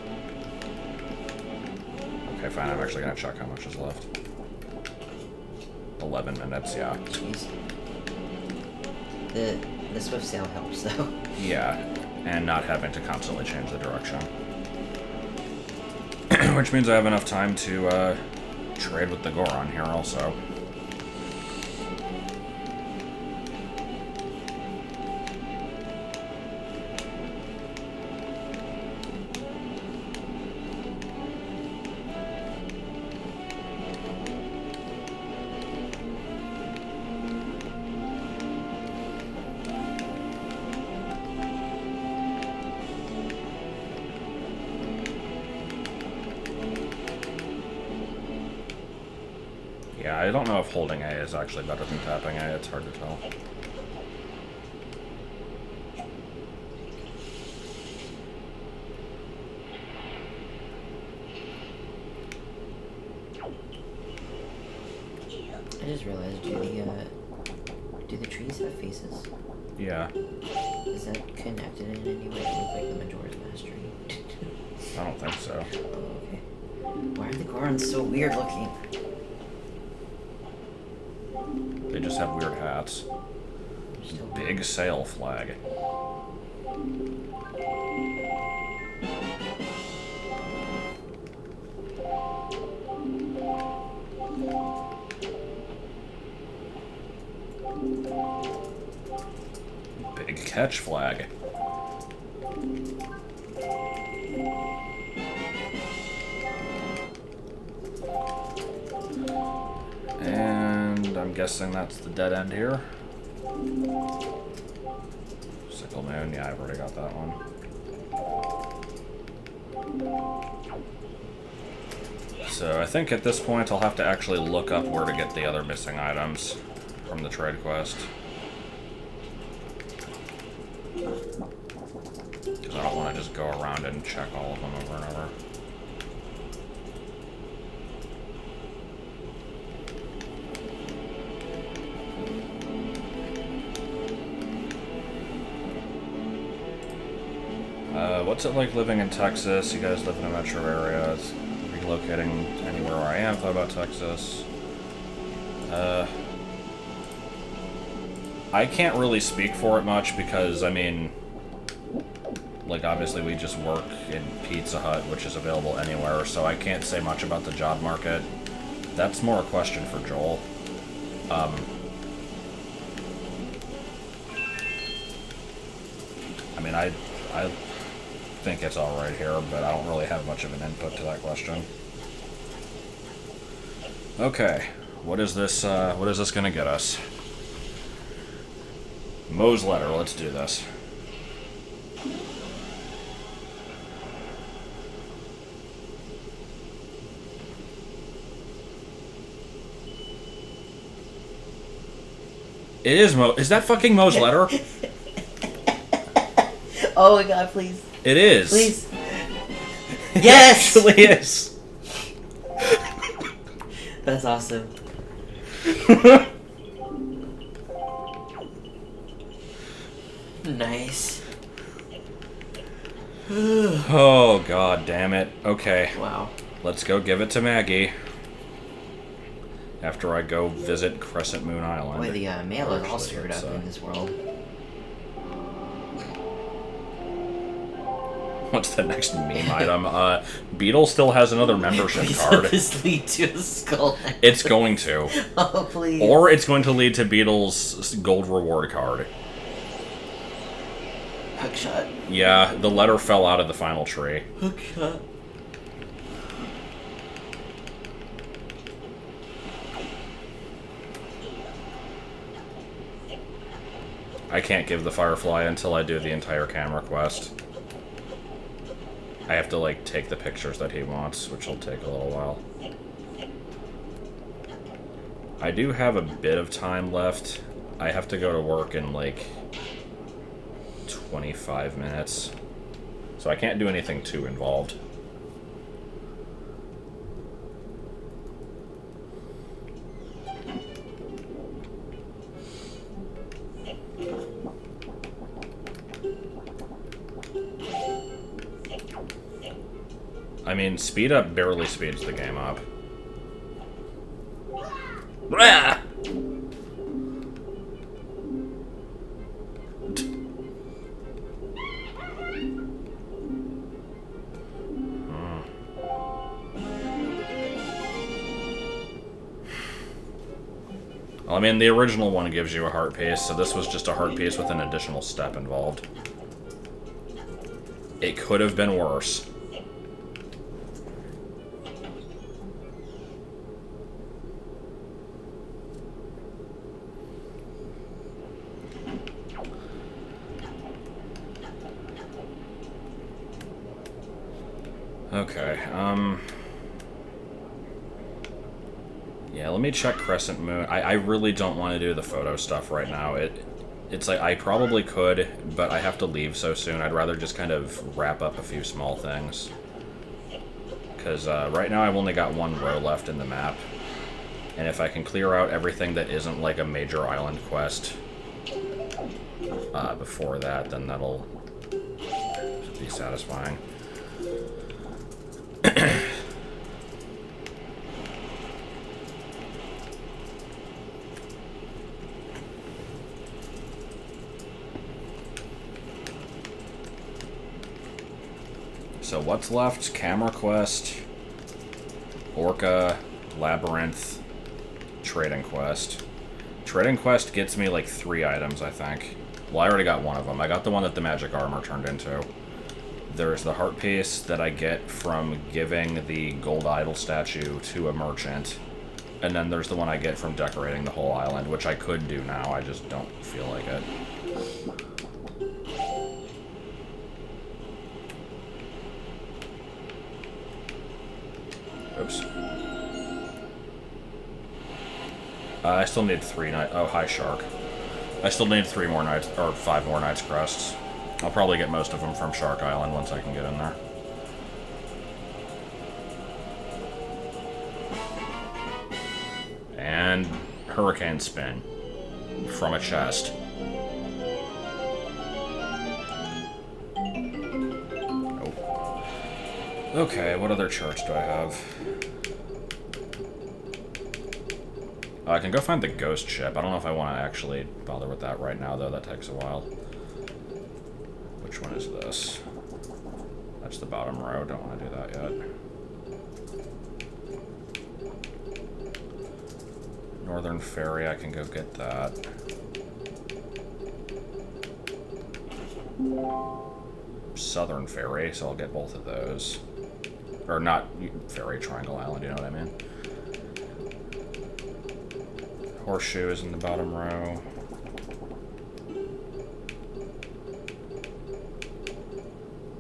Okay, Okay, fine. I'm actually gonna check how much is left. 11 minutes, yeah. Jeez. The swift sail helps, though. Yeah, and not having to constantly change the direction. Which means I have enough time to trade with the Goron here also. Yeah, I don't know if holding A is actually better than tapping A, it's hard to tell. I just realized, do the trees have faces? Yeah, Is that connected in any way to look like the Majora's Mask tree? I don't think so. Oh, okay. Why are the Gorons so weird looking? They just have weird hats. Still Big sail flag. Big catch flag. And I'm guessing that's the dead end here. Sickle Moon, yeah, I've already got that one. So I think at this point I'll have to actually look up where to get the other missing items from the trade quest. Because I don't want to just go around and check all of them over and over. What's it like living in Texas? You guys live in a metro area. It's relocating anywhere where I am. Thought about Texas. I can't really speak for it much because, I mean, like, obviously we just work in Pizza Hut, which is available anywhere, so I can't say much about the job market. That's more a question for Joel. I mean, I think it's alright here, but I don't really have much of an input to that question. Okay, what is this gonna get us? Moe's letter, let's do this. It is Mo. Is that fucking Moe's letter? Oh my god, please. It is. Please. Yes! It actually is. That's awesome. Nice. Oh, god damn it. Okay. Wow. Let's go give it to Maggie. After I go visit Crescent Moon Island. Boy, the mail is all Actually, screwed it's, up in this world. What's the next meme item? Beetle still has another membership Please card. let this lead to a skull. It's going to. Oh, please. Or it's going to lead to Beetle's gold reward card. Hookshot. Yeah, the letter fell out of the final tree. Hookshot. I can't give the Firefly until I do the entire camera quest. I have to, like, take the pictures that he wants, which will take a little while. I do have a bit of time left. I have to go to work in, like, 25 minutes. So I can't do anything too involved. I mean, speed up barely speeds the game up. Blah! Well, I mean, the original one gives you a heart piece, so this was just a heart piece with an additional step involved. It could have been worse. Okay, yeah, let me check Crescent Moon. I really don't want to do the photo stuff right now. It's like, I probably could, but I have to leave so soon. I'd rather just kind of wrap up a few small things. Because right now I've only got one row left in the map. And if I can clear out everything that isn't like a major island quest before that, then that'll be satisfying. So what's left? Camera Quest, Orca, Labyrinth, Trading Quest. Trading Quest gets me like 3 items, I think. Well, I already got one of them. I got the one that the magic armor turned into. There's the heart piece that I get from giving the gold idol statue to a merchant. And then there's the one I get from decorating the whole island, which I could do now, I just don't feel like it. Oops. I still need 3 nights. Oh, hi, Shark. I still need 3 more nights, or 5 more Knight's Crests. I'll probably get most of them from Shark Island once I can get in there. And Hurricane Spin from a chest. Oh. Okay, what other charts do I have? I can go find the ghost ship. I don't know if I want to actually bother with that right now, though. That takes a while. Which one is this? That's the bottom row. Don't want to do that yet. Northern Ferry, I can go get that. Southern Ferry, so I'll get both of those. Or not Ferry, Triangle Island, you know what I mean? Horseshoe is in the bottom row.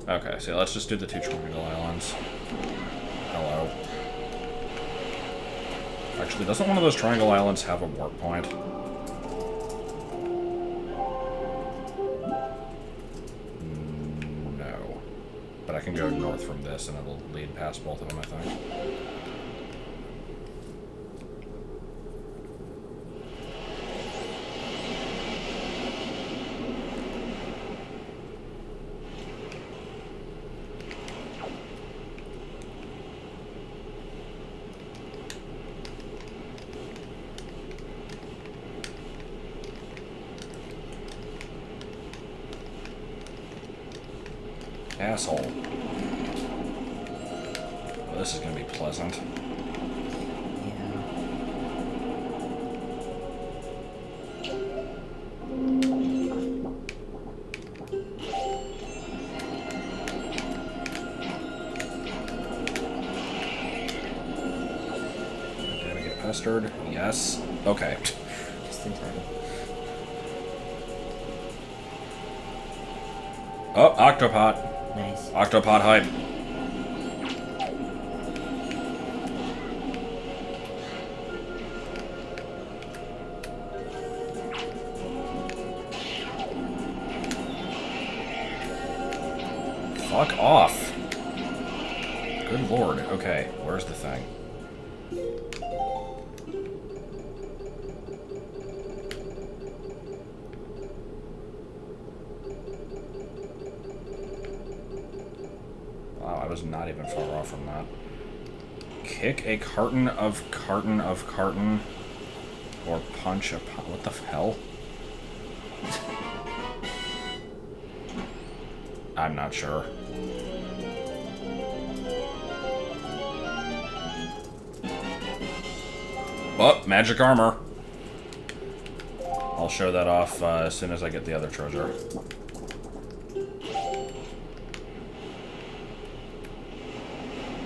Okay, so let's just do the 2 Triangle Islands. Hello. Actually, doesn't one of those Triangle Islands have a warp point? No. But I can go north from this and it'll lead past both of them, I think. Asshole. Well, this is gonna be pleasant. Yeah. Did I get pestered? Yes. Okay. Just in time. Oh, Octopod. Nice. Octopod hype. Fuck off. Good lord. Okay, where's the thing? Wow, I was not even far off from that. Kick a carton of carton. Or punch a... What the hell? I'm not sure. Oh, magic armor. I'll show that off as soon as I get the other treasure.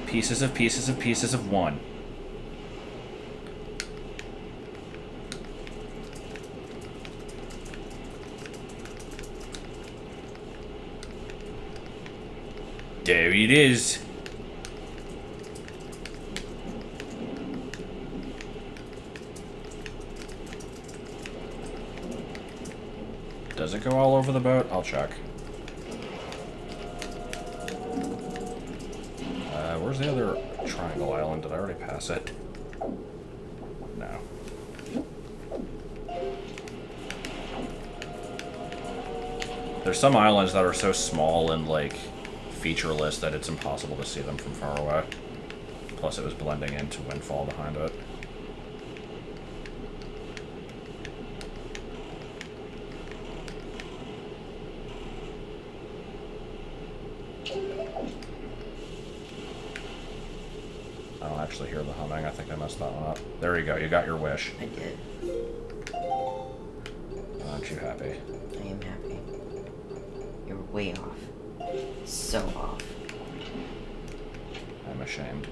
Pieces of one. There it is. Does it go all over the boat? I'll check. Where's the other triangle island? Did I already pass it? No. There's some islands that are so small and, like, featureless that it's impossible to see them from far away. Plus it was blending into Windfall behind it. I don't actually hear the humming. I think I messed that one up. There you go. You got your wish. I did. Aren't you happy? I am happy. You're way off. So off. I'm ashamed.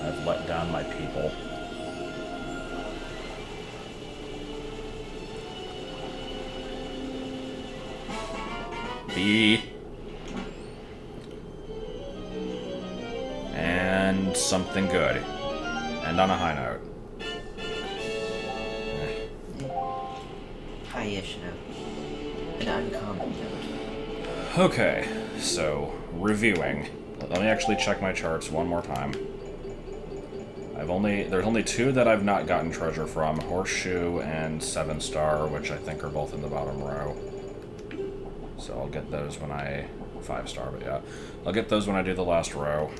I've let down my people. B. And something good. And on a high note. High-ish note. An uncommon note. Okay, so reviewing. Let me actually check my charts one more time. There's only two that I've not gotten treasure from, Horseshoe and 7 Star, which I think are both in the bottom row. So I'll get those when 5 Star, but yeah. I'll get those when I do the last row.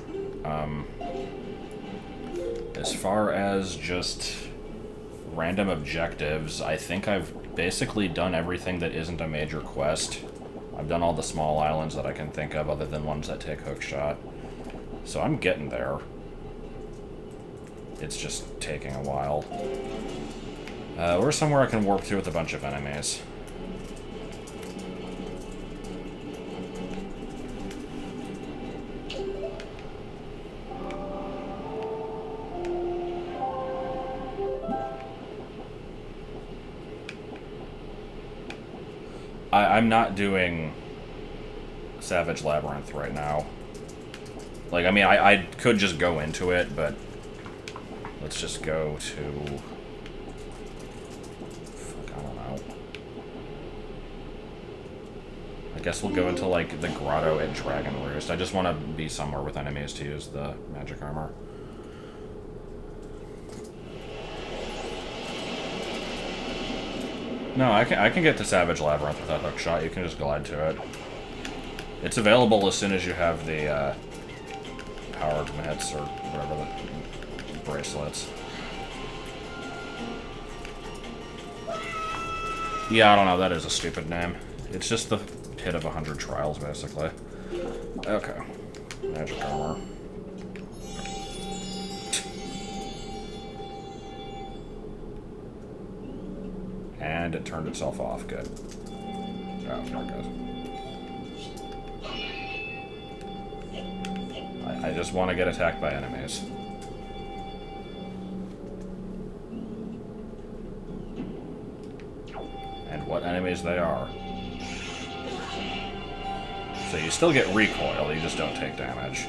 As far as just random objectives, I think I've basically done everything that isn't a major quest. I've done all the small islands that I can think of other than ones that take hookshot. So I'm getting there. It's just taking a while. Where's somewhere I can warp to with a bunch of enemies? I'm not doing Savage Labyrinth right now. Like, I mean, I could just go into it, but let's just go to... Fuck, I don't know. I guess we'll go into, like, the grotto at Dragon Roost. I just want to be somewhere with enemies to use the magic armor. No, I can get to Savage Labyrinth with that hookshot. You can just glide to it. It's available as soon as you have the powered mitts or whatever the bracelets. Yeah, I don't know. That is a stupid name. It's just the hit of 100 trials, basically. Okay. Magic armor. And it turned itself off. Good. Oh, there it goes. I just want to get attacked by enemies. And what enemies they are. So you still get recoil, you just don't take damage.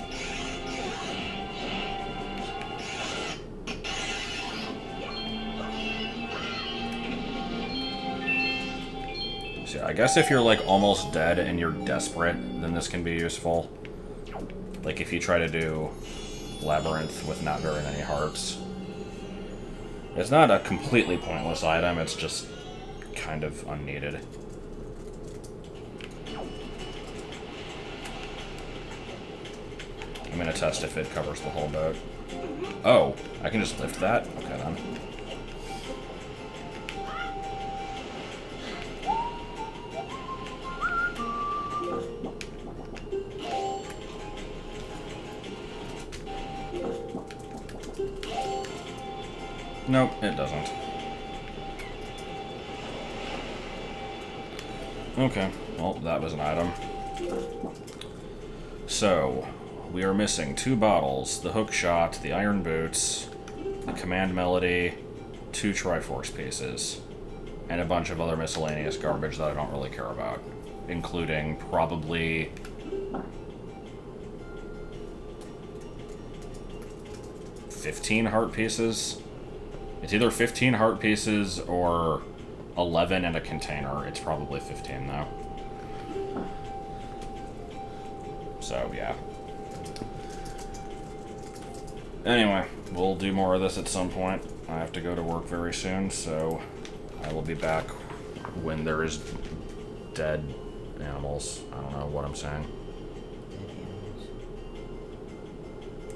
I guess if you're, like, almost dead and you're desperate, then this can be useful. Like, if you try to do Labyrinth with not very many hearts. It's not a completely pointless item, it's just kind of unneeded. I'm gonna test if it covers the whole boat. Oh, I can just lift that? Okay then. Nope, it doesn't. Okay, well, that was an item. So, we are missing 2 bottles, the hook shot, the iron boots, the command melody, 2 Triforce pieces, and a bunch of other miscellaneous garbage that I don't really care about, including probably 15 heart pieces. It's either 15 heart pieces or 11 in a container. It's probably 15 though. So, yeah. Anyway, we'll do more of this at some point. I have to go to work very soon, so I will be back when there is dead animals. I don't know what I'm saying.